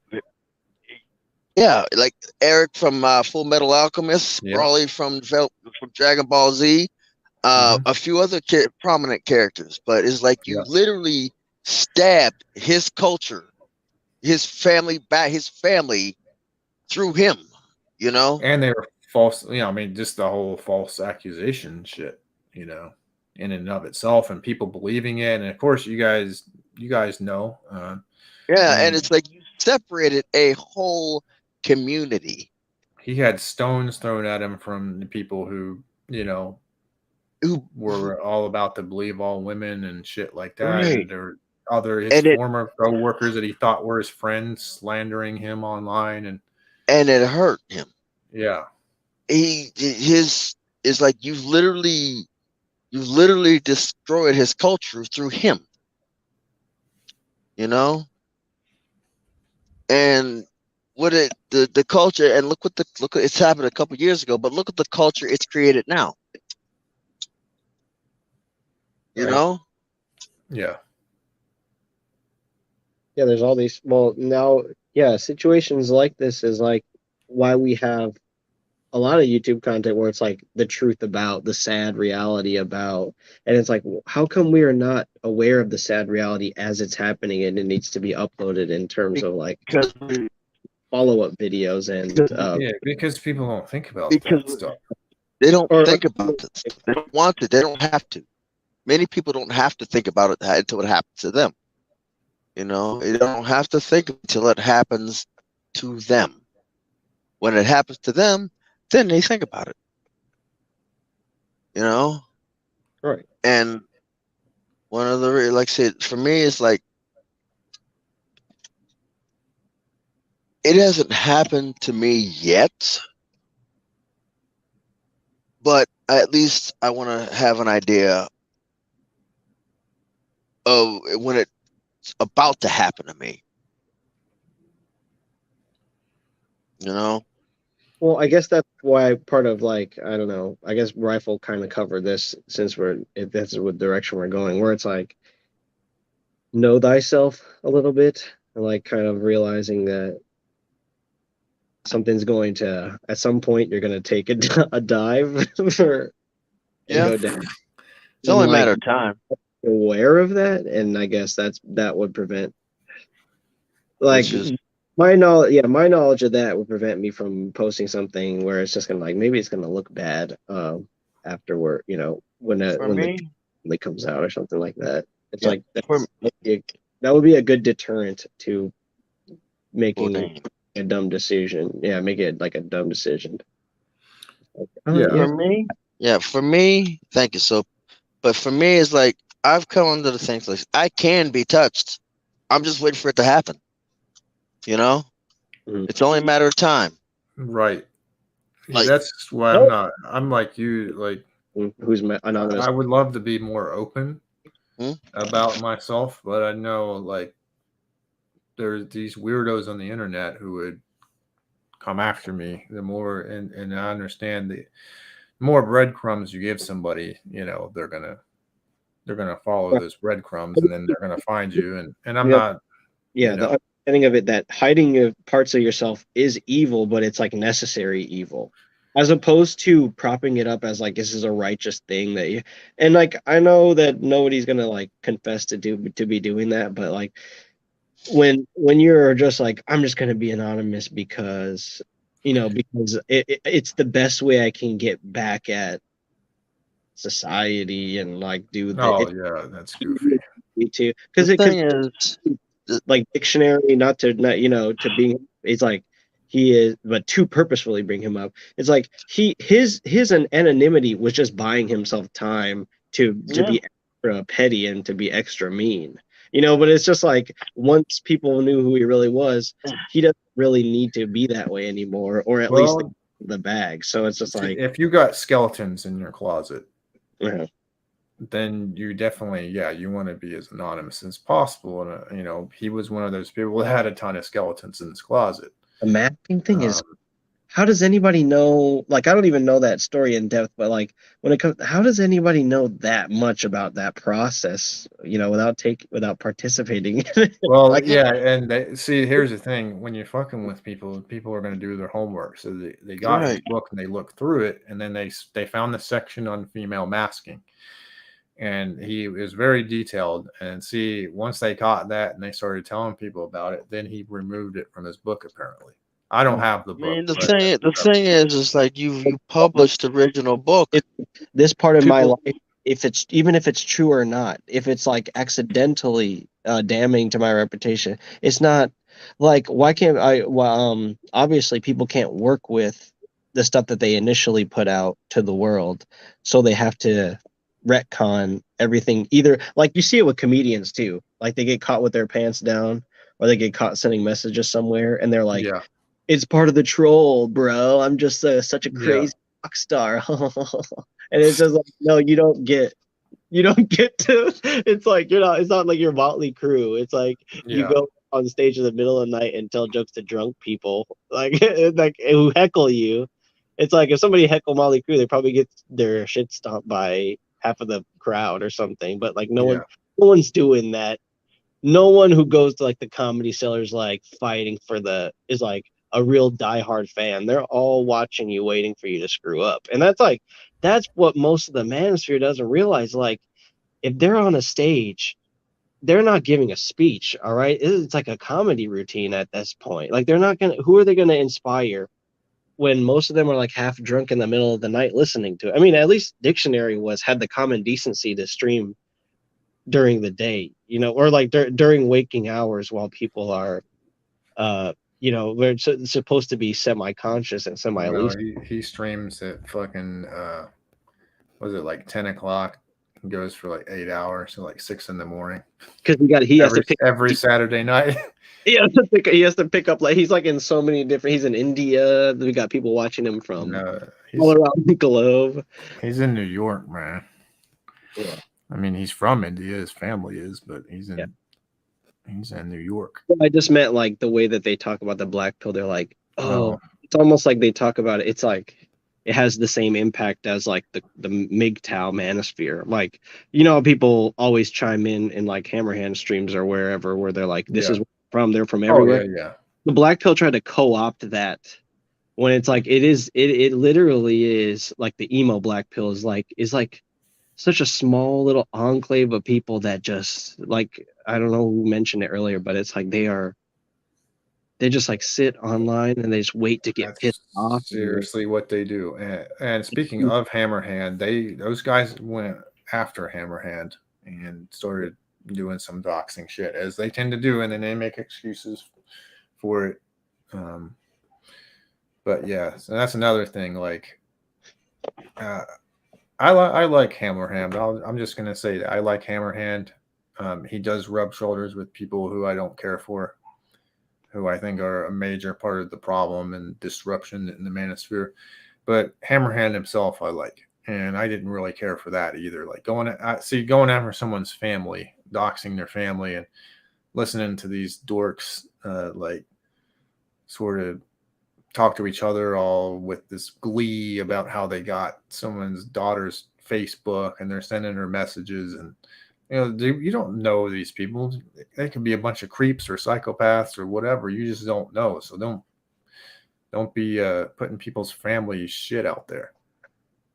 Yeah, like Eric from Full Metal Alchemist, Raleigh from Dragon Ball Z, a few other prominent characters. But it's like you literally stabbed his culture, his family through him. And they were false. I mean, just the whole false accusation shit. In and of itself, and people believing it. And of course, you guys, you guys know. Yeah, and it's like you separated a whole community. He had stones thrown at him from the people who, you know, Who were all about to believe all women and shit like that. Right. And there were his former co-workers that he thought were his friends slandering him online, and it hurt him. Yeah. It's like you've literally destroyed his culture through him. You know? And the culture, and look it's happened a couple years ago, but look at the culture it's created now. You know? Yeah. Yeah, there's all these. Well, now, yeah, situations like this is like why we have a lot of YouTube content where it's like the truth about the sad reality about, and it's like, how come we are not aware of the sad reality as it's happening, and it needs to be uploaded in terms of like follow-up videos and yeah, because people don't think about that stuff. They don't think about this. They don't want to. They don't have to. Many people don't have to think about it until it happens to them. You know, they don't have to think until it happens to them. When it happens to them, then they think about it. You know? Right. And one of the, like I said, for me, it's like, it hasn't happened to me yet, but at least I want to have an idea of when it's about to happen to me. You know? Well, I guess that's why part of like, I don't know, I guess Rifle kind of covered this since that's what direction we're going, where it's like, know thyself a little bit, and like kind of realizing that something's going to, at some point, you're going to take a dive and go down. It's only a matter of time. Aware of that, and I guess that would prevent, like, my knowledge of that would prevent me from posting something where it's just gonna, like, maybe it's gonna look bad afterward, you know, when it comes out or something like that. It's like that would be a good deterrent to making a dumb decision. Yeah, make it like a dumb decision. For me, thank you. So, but for me, it's like I've come under the things like I can be touched. I'm just waiting for it to happen. You know, it's only a matter of time. Right. Like, that's why I'm like you, like, who's anonymous. I would love to be more open about myself, but I know, like, there's these weirdos on the internet who would come after me. The more, and I understand the more breadcrumbs you give somebody, you know, they're gonna follow those breadcrumbs, and then they're gonna find you. And I'm not. Yeah, the understanding of it that hiding of parts of yourself is evil, but it's like necessary evil, as opposed to propping it up as like this is a righteous thing that you. And like, I know that nobody's gonna like confess to be doing that, but like when you're just like, I'm just gonna be anonymous because, you know, because it's the best way I can get back at society and like do yeah, that's goofy. Me too, because the thing is, like, dictionary, to being, it's like he is, but to purposefully bring him up, it's like his anonymity was just buying himself time to be extra petty and to be extra mean, you know. But it's just like, once people knew who he really was, he doesn't really need to be that way anymore, or at least the bag. So it's just like, if you got skeletons in your closet, then you definitely, you want to be as anonymous as possible. And you know, he was one of those people that had a ton of skeletons in his closet. The mapping thing is, how does anybody know? Like, I don't even know that story in depth, but like, when it comes, how does anybody know that much about that process? You know, without participating. Well, and here's the thing: when you're fucking with people are going to do their homework. So they got his book and they looked through it, and then they found the section on female masking. And he was very detailed. And once they caught that and they started telling people about it, then he removed it from his book. Apparently, I don't have the book. I mean, the thing is like you published the original book. This part of my life, even if it's true or not, if it's like accidentally damning to my reputation. It's not like, why can't I? Well, obviously people can't work with the stuff that they initially put out to the world, so they have to retcon everything. Either like you see it with comedians too, like they get caught with their pants down, or they get caught sending messages somewhere, and they're like, Yeah. "It's part of the troll, bro. I'm just such a Yeah. crazy rock star," and it's just like, no, you don't get to. It's like you're not. It's not like your Motley Crue. It's like you Yeah. go on stage in the middle of the night and tell jokes to drunk people, like who heckle you. It's like if somebody heckle Motley Crue, they probably get their shit stomped by half of the crowd or something. But like no one's doing that. No one who goes to like the Comedy Cellar's like fighting for is like a real diehard fan. They're all watching you, waiting for you to screw up, and that's what most of the manosphere doesn't realize. Like, if they're on a stage, they're not giving a speech, all right? It's like a comedy routine at this point. Like, they're not gonna. Who are they gonna inspire when most of them are like half drunk in the middle of the night listening to it? I mean, at least Dictionary had the common decency to stream during the day, or like during waking hours while people are, we're supposed to be semi-conscious and Well, semi-lucid. he streams at fucking was it like 10 o'clock? Goes for like 8 hours, so like 6 in the morning. Because he has to pick every Saturday night. He has to pick up, like, he's like in so many different. He's in India. We got people watching him from all around the globe. He's in New York, man. Yeah. I mean, he's from India. His family is, but he's in New York. I just meant like the way that they talk about the black pill. They're like, it's almost like they talk about it. It's like it has the same impact as like the MGTOW manosphere. Like, people always chime in like Hammerhand streams or wherever, where they're like, this is where they're from. They're from everywhere. Yeah. The black pill tried to co-opt that, when it's like it literally is like the emo black pill is like such a small little enclave of people that just, like, I don't know who mentioned it earlier, but it's like they just like sit online and they just wait to get pissed off. Seriously, what they do. And speaking of Hammerhand, those guys went after Hammerhand and started doing some doxing shit, as they tend to do, and then they make excuses for it. But yeah, so that's another thing. Like, I like Hammerhand. I'm just gonna say that I like Hammerhand. He does rub shoulders with people who I don't care for, who I think are a major part of the problem and disruption in the manosphere. But Hammerhand himself, I like, and I didn't really care for that either. Like going after someone's family, doxing their family, and listening to these dorks like sort of talk to each other all with this glee about how they got someone's daughter's Facebook and they're sending her messages, and you don't know these people. They could be a bunch of creeps or psychopaths or whatever. You just don't know. So don't be putting people's family shit out there.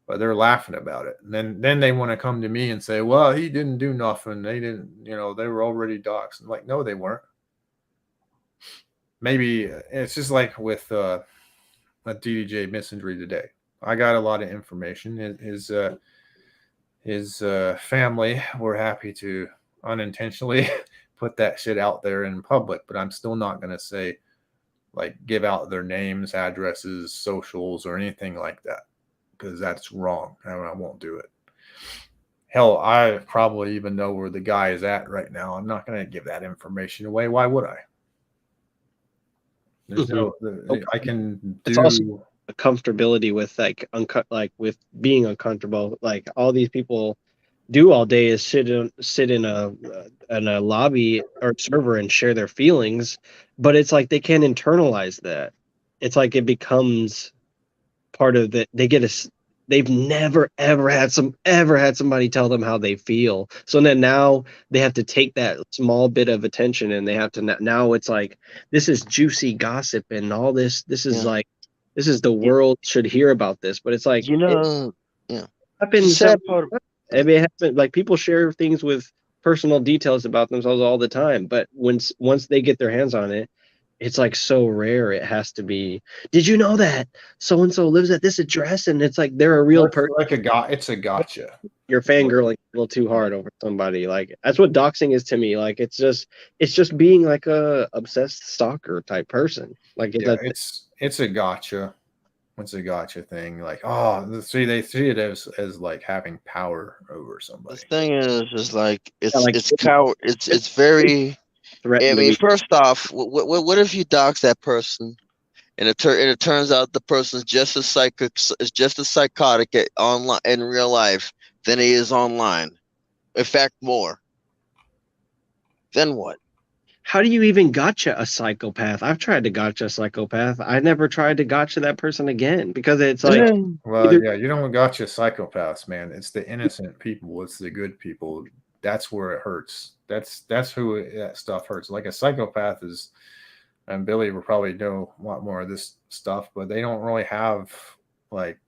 But they're laughing about it. And then they want to come to me and say, well, he didn't do nothing. They didn't, they were already doxxed. I'm like, no, they weren't. Maybe it's just like with a DDJ Misinjury today. I got a lot of information. His family were happy to unintentionally put that shit out there in public, but I'm still not going to say, like, give out their names, addresses, socials, or anything like that, because that's wrong, and I won't do it. Hell, I probably even know where the guy is at right now. I'm not going to give that information away. Why would I? There's I can do. It's also a comfortability with with being uncomfortable. Like, all these people do all day is sit in a lobby or server and share their feelings, but it's like they can't internalize that. It's like it becomes part of the. They've never ever had somebody tell them how they feel. So then now they have to take that small bit of attention, and they have to now it's like, this is juicy gossip and all this. This is like, this is the world should hear about this. But it's like, happens. Sad part. It happens. Like, people share things with personal details about themselves all the time, but once they get their hands on it, it's like so rare. It has to be. Did you know that so and so lives at this address? And it's like they're a real person. Like it's a gotcha. You're fangirling a little too hard over somebody. Like that's what doxing is to me. Like it's just being like a obsessed stalker type person. Like It's a gotcha. It's a gotcha thing. Like, oh, they see it as like having power over somebody. The thing is like it's like, it's power. It's very. I mean, first off, what if you dox that person, and it turns out the person's just as psychotic online in real life than he is online. In fact, more. Then what? How do you even gotcha a psychopath? I've tried to gotcha a psychopath. I never tried to gotcha that person again because it's like, well, you don't gotcha psychopaths, man. It's the innocent people. It's the good people. That's where it hurts. That's who that stuff hurts. Like a psychopath is, and Billy will probably know a lot more of this stuff, but they don't really have like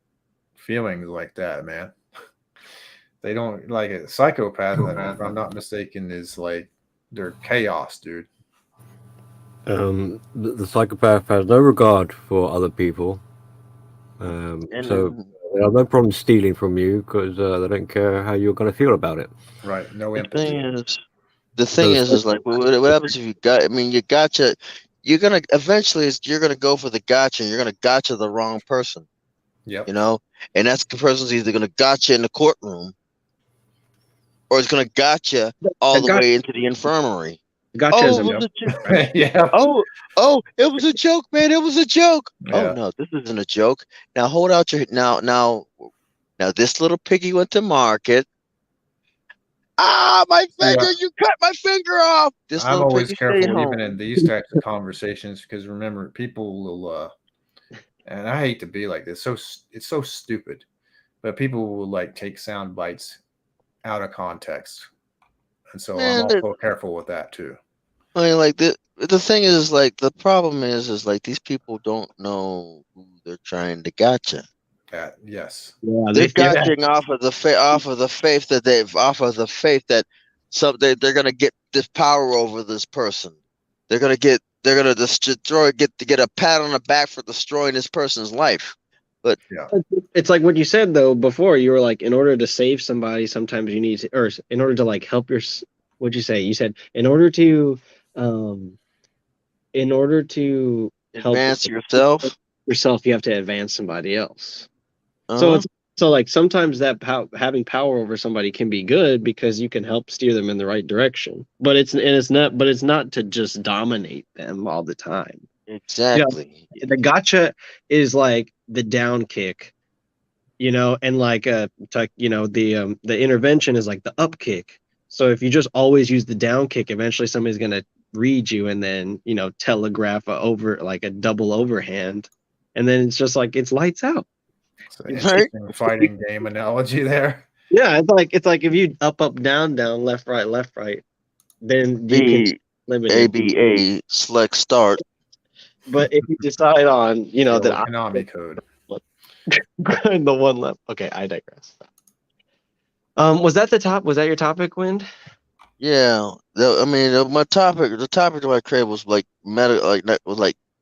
feelings like that, man. They don't like a psychopath. If I'm not mistaken, is like they're chaos, dude. The psychopath has no regard for other people. So they have no problem stealing from you because they don't care how you're going to feel about it. Right. No empathy. The thing is like what happens if you got? I mean, you gotcha. You're gonna eventually you're gonna go for the gotcha, and you're gonna gotcha the wrong person. Yep. You know, and that's the person's either gonna gotcha in the courtroom, or it's gonna gotcha all the way into the infirmary. Gotcha is yeah. Oh, it was a joke, man. It was a joke. Yeah. Oh no, this isn't a joke. Now hold out your now this little piggy went to market. Ah, my finger! Yeah. You cut my finger off. I'm always careful even in these types of conversations because remember, people will, and I hate to be like this. It's so stupid, but people will like take sound bites out of context, and so I'm also careful with that too. I mean, like the thing is, like the problem is like these people don't know who they're trying to gotcha. Yes. Yeah, they're gotching off of the faith that they're gonna get this power over this person. They're gonna get a pat on the back for destroying this person's life. But yeah, it's like what you said though before. You were like, in order to save somebody, sometimes you need to, or in order to like help your. What'd you say? You said in order to advance yourself, you have to advance somebody else. Uh-huh. So like sometimes that having power over somebody can be good because you can help steer them in the right direction. But it's not to just dominate them all the time. Exactly. You know, the gotcha is like the down kick, you know, and like the intervention is like the up kick. So if you just always use the down kick, eventually somebody's gonna read you and then, you know, telegraph a double overhand, and then it's just like it's lights out. So interesting fighting game analogy there. Yeah, it's like if you up down left right, then you can limit ABA select start. But if you decide on, you know, that Konami code, the one left. Okay, I digress. Was that your topic, Wind? Yeah, my topic, the topic that I created was like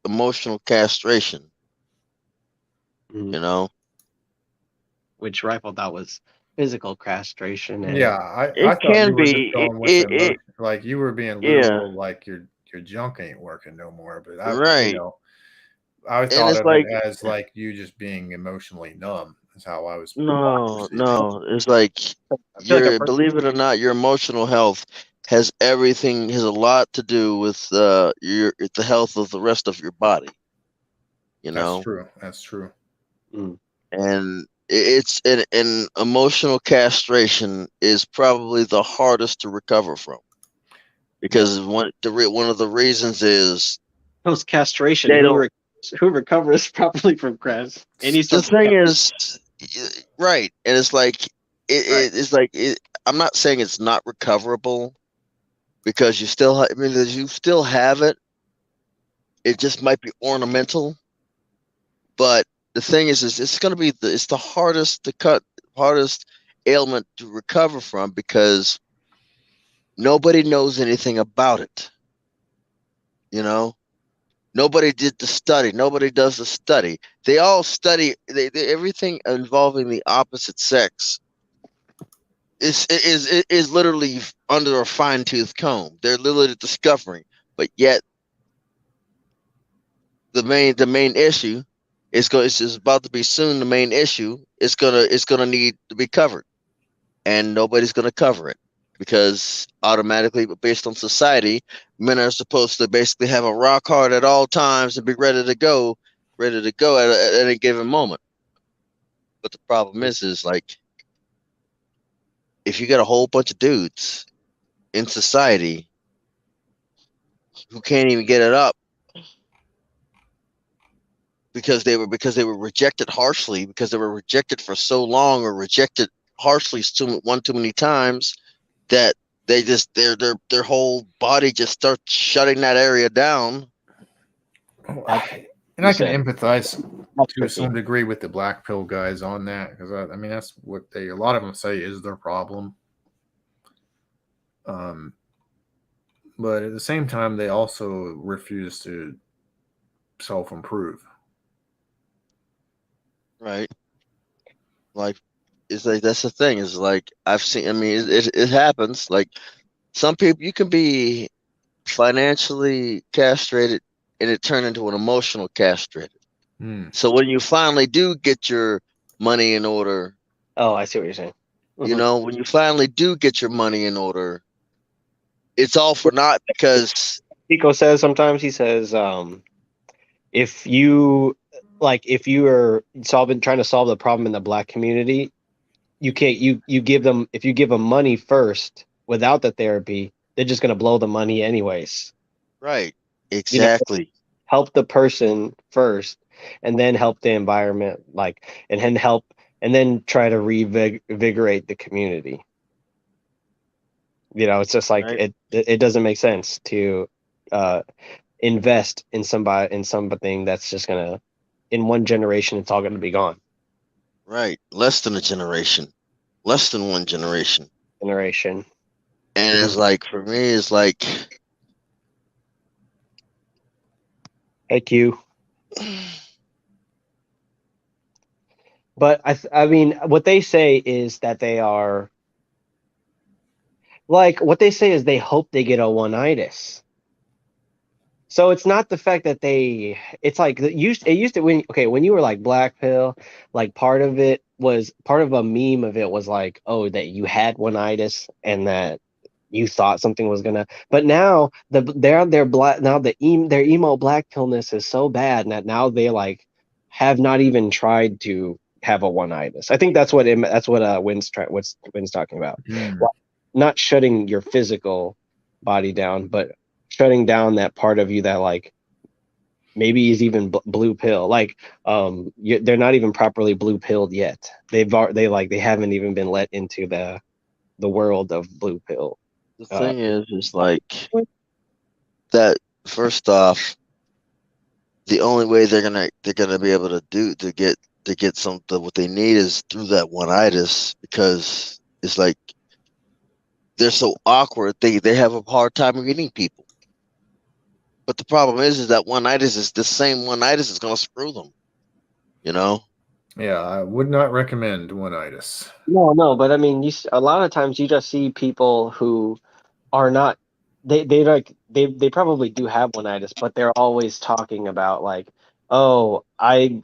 emotional castration. Mm-hmm. You know, which Rifle thought was physical castration. And yeah, I it can be. Like you were being literal, like your junk ain't working no more. But I thought of it as like you just being emotionally numb. Is how I was. No, it's like believe it or not, your emotional health has a lot to do with the health of the rest of your body. You know, That's true. Mm. And it's an emotional castration is probably the hardest to recover from, because one of the reasons is post castration. Who recovers properly from crash? The thing is, right, and it's like I'm not saying it's not recoverable, because you still have it. It just might be ornamental, but the thing is it's going to be it's the hardest ailment to recover from, because nobody knows anything about it. You know, Nobody did the study. Nobody does the study. They all study everything involving the opposite sex is literally under a fine tooth comb. They're literally discovering, but yet the main issue is about to be soon. The main issue is gonna need to be covered, and nobody's gonna cover it because automatically, based on society, men are supposed to basically have a rock hard at all times and be ready to go at any given moment. But the problem is like if you got a whole bunch of dudes in society who can't even get it up because they were rejected harshly, because they were rejected for so long or rejected harshly too many times, that they just their whole body just starts shutting that area down. And I can empathize to some degree with the black pill guys on that, because I mean that's what a lot of them say is their problem. But at the same time, they also refuse to self-improve. Right. Like, it's like that's the thing. Is like I've seen. I mean, it happens. Like some people, you can be financially castrated, and it turn into an emotional castrated. So when you finally do get your money in order, I see what you're saying. You know, when you finally do get your money in order, it's all for naught because Pico says sometimes he says, if you are trying to solve the problem in the black community, you can't you give them, if you give them money first without the therapy, they're just gonna blow the money anyways. Right. Exactly. You know, help the person first and then help the environment, and then try to reinvigorate the community. You know, it's just like it doesn't make sense to invest in something that's just gonna, in one generation, it's all gonna be gone. Right. Less than a generation. Less than one generation. And it's like, for me, it's like, hey Q. But I mean, what they say is that they are what they say is they hope they get a one-itis. So it's not the fact that it's like it used to when you were like black pill, like part of a meme of it was like, oh, that you had one-itis and that you thought something was gonna, but now their emo black pillness is so bad that now they like have not even tried to have a one-itis. I think that's what Wynn's talking about. Well, not shutting your physical body down, but shutting down that part of you that like maybe is even blue pill. Like they're not even properly blue pilled yet. They haven't even been let into the world of blue pill. The thing is like that. First off, the only way they're gonna be able to get something what they need is through that one-itis, because it's like they're so awkward. They have a hard time meeting people. But the problem is that one-itis is the same one-itis is gonna screw them. You know. Yeah, I would not recommend one-itis. No, but I mean, a lot of times you just see people who are not. They probably do have one-itis, but they're always talking about like, oh,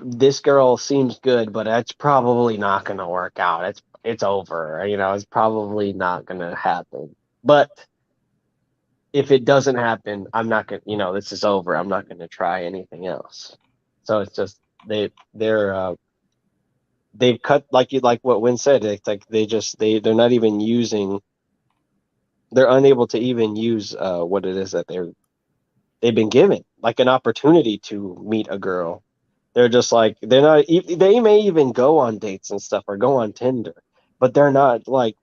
this girl seems good, but it's probably not gonna work out. It's over. You know, it's probably not gonna happen. But if it doesn't happen, I'm not gonna. You know, this is over. I'm not gonna try anything else. So it's just they've cut, like what Wynn said. It's like they're not even using. They're unable to even use what it is that they've been given, like an opportunity to meet a girl. They're just like they're not. They may even go on dates and stuff or go on Tinder, but they're not like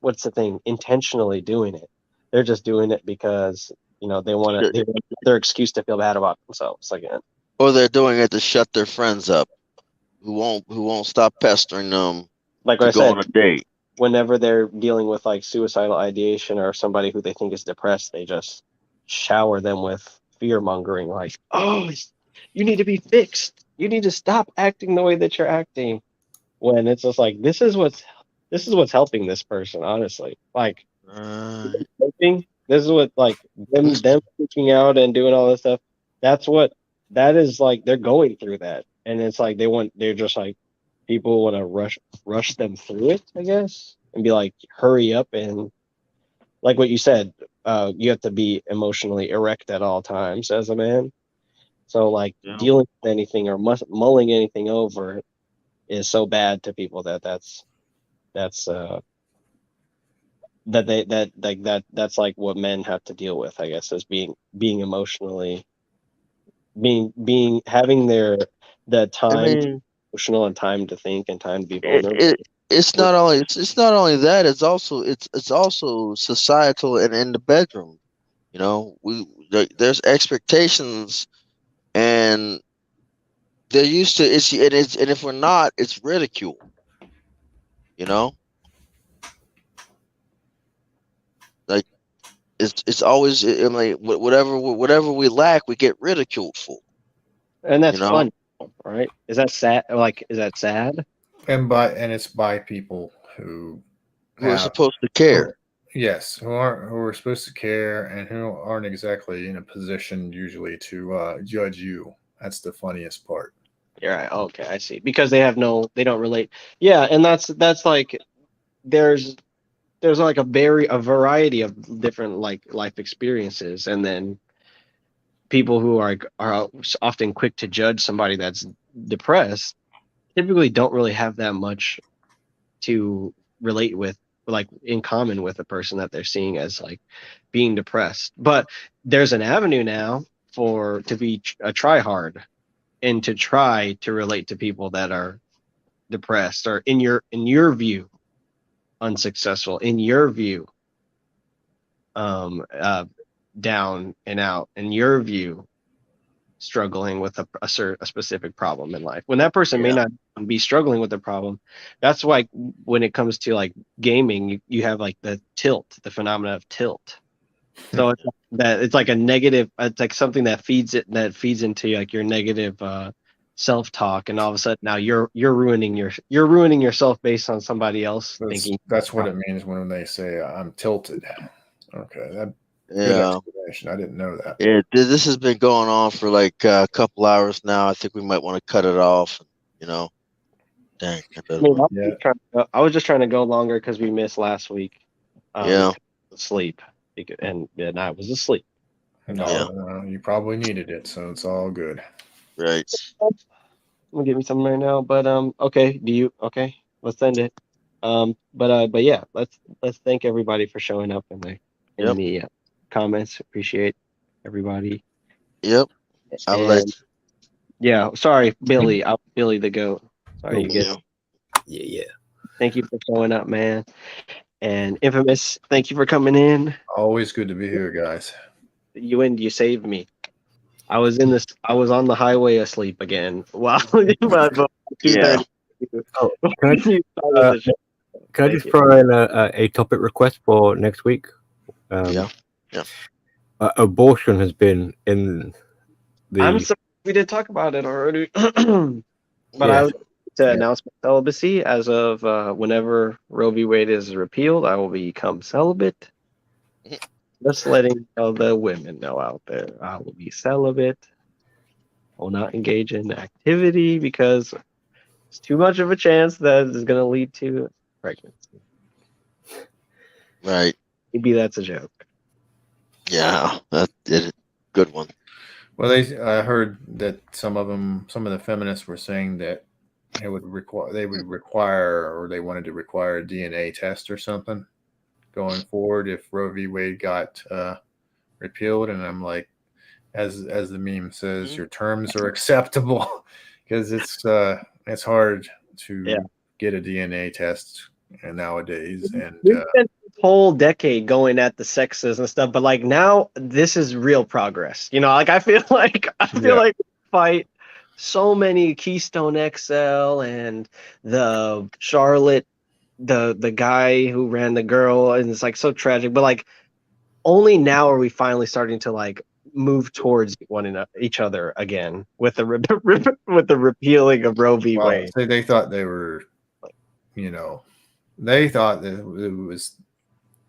what's the thing? Intentionally doing it. They're just doing it because they want their excuse to feel bad about themselves again. Or they're doing it to shut their friends up, who won't stop pestering them. Like to I go said, on a date. Whenever they're dealing with like suicidal ideation or somebody who they think is depressed, they just shower them with fear mongering, like, oh, you need to be fixed. You need to stop acting the way that you're acting. When it's just like this is what's helping this person, honestly. Like this is what like them freaking out and doing all this stuff. That is like they're going through that, and it's like they're just like people want to rush them through it, I guess, and be like hurry up, and like what you said, you have to be emotionally erect at all times as a man. So like dealing with anything or mulling anything over is so bad to people that's that's like what men have to deal with, I guess, is being emotionally having the time emotional and time to think and time to be vulnerable. It's not only that, it's also societal and in the bedroom. You know, there's expectations, and they're used to and if we're not, it's ridicule. You know, like it's always like whatever we lack, we get ridiculed for. And that's fun, right? Is that sad? Like, is that sad? And it's by people who are supposed to care. Yes, who are supposed to care and who aren't exactly in a position usually to judge you. That's the funniest part. Yeah, right. Okay, I see. Because they don't relate. Yeah, and that's like there's like a variety of different like life experiences, and then people who are often quick to judge somebody that's depressed typically don't really have that much to relate with, like in common with a person that they're seeing as like being depressed. But there's an avenue now to be a try hard and to try to relate to people that are depressed or in your view unsuccessful, in your view down and out, in your view struggling with a specific problem in life, when that person may not be struggling with the problem. That's why when it comes to like gaming, you have like the phenomena of tilt. So it's like a negative, it's like something that feeds into like your negative self-talk, and all of a sudden now you're ruining yourself based on somebody else thinking. That's what it means when they say I'm tilted. Okay, good explanation. I didn't know that. Yeah, this has been going on for like a couple hours now. I think we might want to cut it off. You know, dang. I was just trying to go longer because we missed last week. Sleep, and I was asleep. No, you probably needed it, so it's all good. Right. I'm gonna get me something right now, but okay. Okay? Let's end it. But yeah, let's thank everybody for showing up in the comments. Appreciate everybody. Yep. Sorry, Billy. I'm Billy the Goat. Sorry, you get. Yeah. Thank you for showing up, man. And Infamous, thank you for coming in. Always good to be here, guys. You saved me. I was on the highway asleep again. Wow. Yeah. Can I just throw in a topic request for next week? Abortion has been in the. I'm sorry, we did talk about it already, but I would to announce my celibacy as of whenever Roe v. Wade is repealed. I will become celibate. Just letting all the women know out there, I will be celibate. I will not engage in activity because it's too much of a chance that it's going to lead to pregnancy. Right. Maybe that's a joke. Yeah, that did it. Good one. Well, I heard that some of the feminists were saying that they would require or they wanted to require a DNA test or something going forward if Roe v. Wade got repealed. And I'm like, as the meme says, your terms are acceptable, because it's hard to get a DNA test nowadays. And we've spent this whole decade going at the sexes and stuff, but like now this is real progress. You know, like I feel like we fight so many Keystone XL and the Charlotte, the guy who ran the girl, and it's like so tragic. But like only now are we finally starting to like move towards each other again with the with the repealing of Roe v. Well, Wade. so they thought they were, they thought that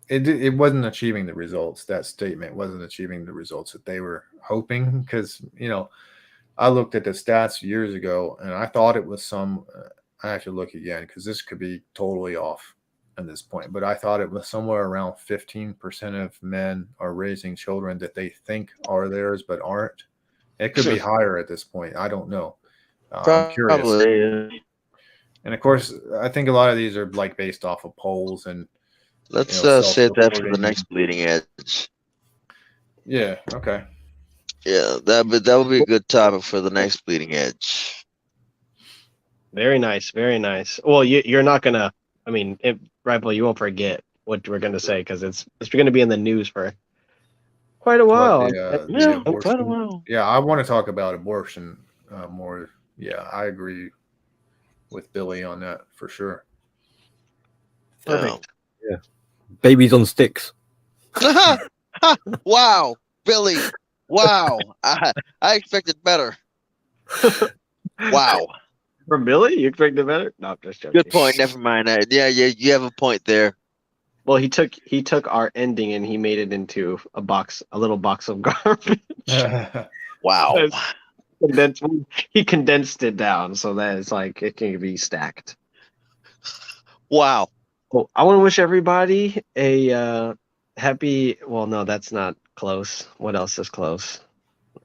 it wasn't achieving the results. That statement wasn't achieving the results that they were hoping, because I looked at the stats years ago and I thought it was some. I have to look again because this could be totally off at this point, but I thought it was somewhere around 15% of men are raising children that they think are theirs but aren't. It could be higher at this point. I don't know. I'm curious. Probably. And of course, I think a lot of these are like based off of polls and. Let's save that for the next bleeding edge. Yeah. Okay. Yeah, that would be a good topic for the next bleeding edge. Very nice, very nice. Well, you're not gonna. I mean, Rifle, you won't forget what we're gonna say because it's going to be in the news for quite a while. Quite a while. Yeah, I want to talk about abortion more. Yeah, I agree with Billy on that for sure. Perfect. Yeah. Babies on sticks. Wow, Billy. Wow. I expected better. Wow. From Billy? You expected better? No, just joking. Good point. Never mind. Yeah, you have a point there. Well, he took our ending and he made it into a little box of garbage. Wow. He condensed it down so that it's like it can be stacked. Wow. Well, I want to wish everybody a happy. Well, no, that's not close. What else is close?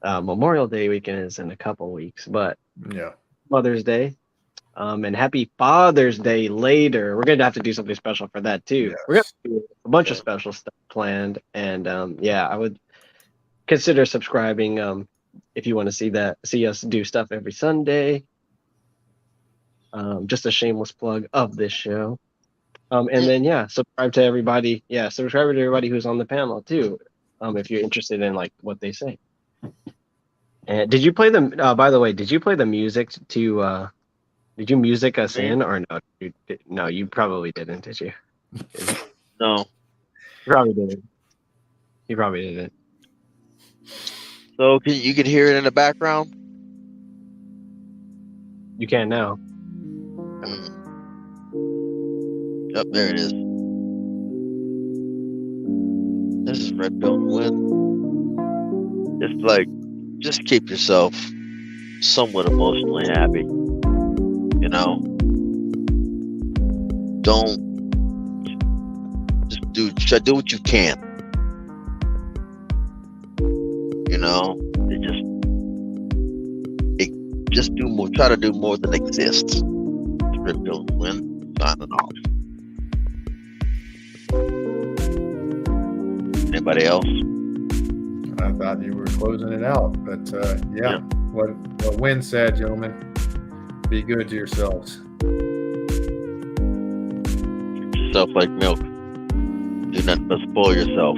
Memorial Day weekend is in a couple weeks, but yeah, Mother's Day, and happy Father's Day later. We're gonna have to do something special for that too. Yes. We're gonna do a bunch of special stuff planned, and I would consider subscribing if you want to see us do stuff every Sunday. Just a shameless plug of this show. And then subscribe to everybody. Yeah, subscribe to everybody who's on the panel too. If you're interested in like what they say. And did you play them? By the way, did you play the music to? Did you music us in or no? No, you probably didn't. Did you? No. You probably didn't. You probably didn't. So you can hear it in the background? You can now. Yep, there it is. This is Red Pill Win. It's like, just keep yourself somewhat emotionally happy. Don't just try to do what you can. Just do more. Try to do more than exists. It's Red Pill Win. Signing off. Anybody else? I thought you were closing it out, but yeah. What Win said, gentlemen, be good to yourselves. Treat yourself like milk. Do nothing but spoil yourself.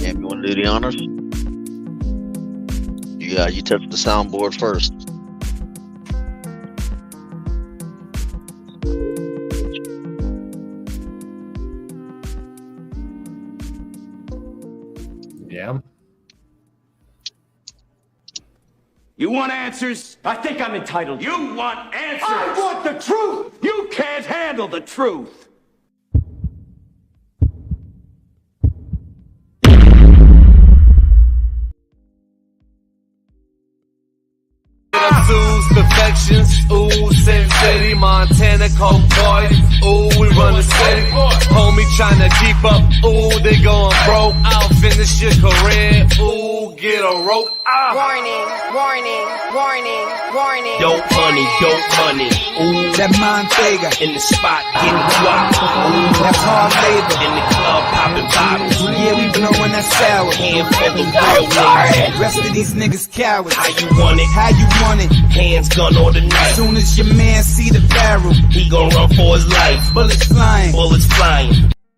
Cam, you want to do the honors? You touch the soundboard first. Yeah. You want answers? I think I'm entitled. You want answers? I want the truth! You can't handle the truth. Perfections, ooh, Sin City, Montana, Coke boy, ooh, we run the city, homie tryna keep up, ooh, they going broke, I'll finish your career, ooh, get a rope, Warning, warning, warning, warning. Dope money, ooh, That Montega in the spot, getting guap, ooh, that's hard labor. in the club, popping bottles, Yeah, we blowing that sour. hand for the real niggas, Rest of these niggas cowards. how you want it, How you want it? hands gun or the knife, Soon as your man see the barrel, he gon' run for his life, bullets flying. bullets flying.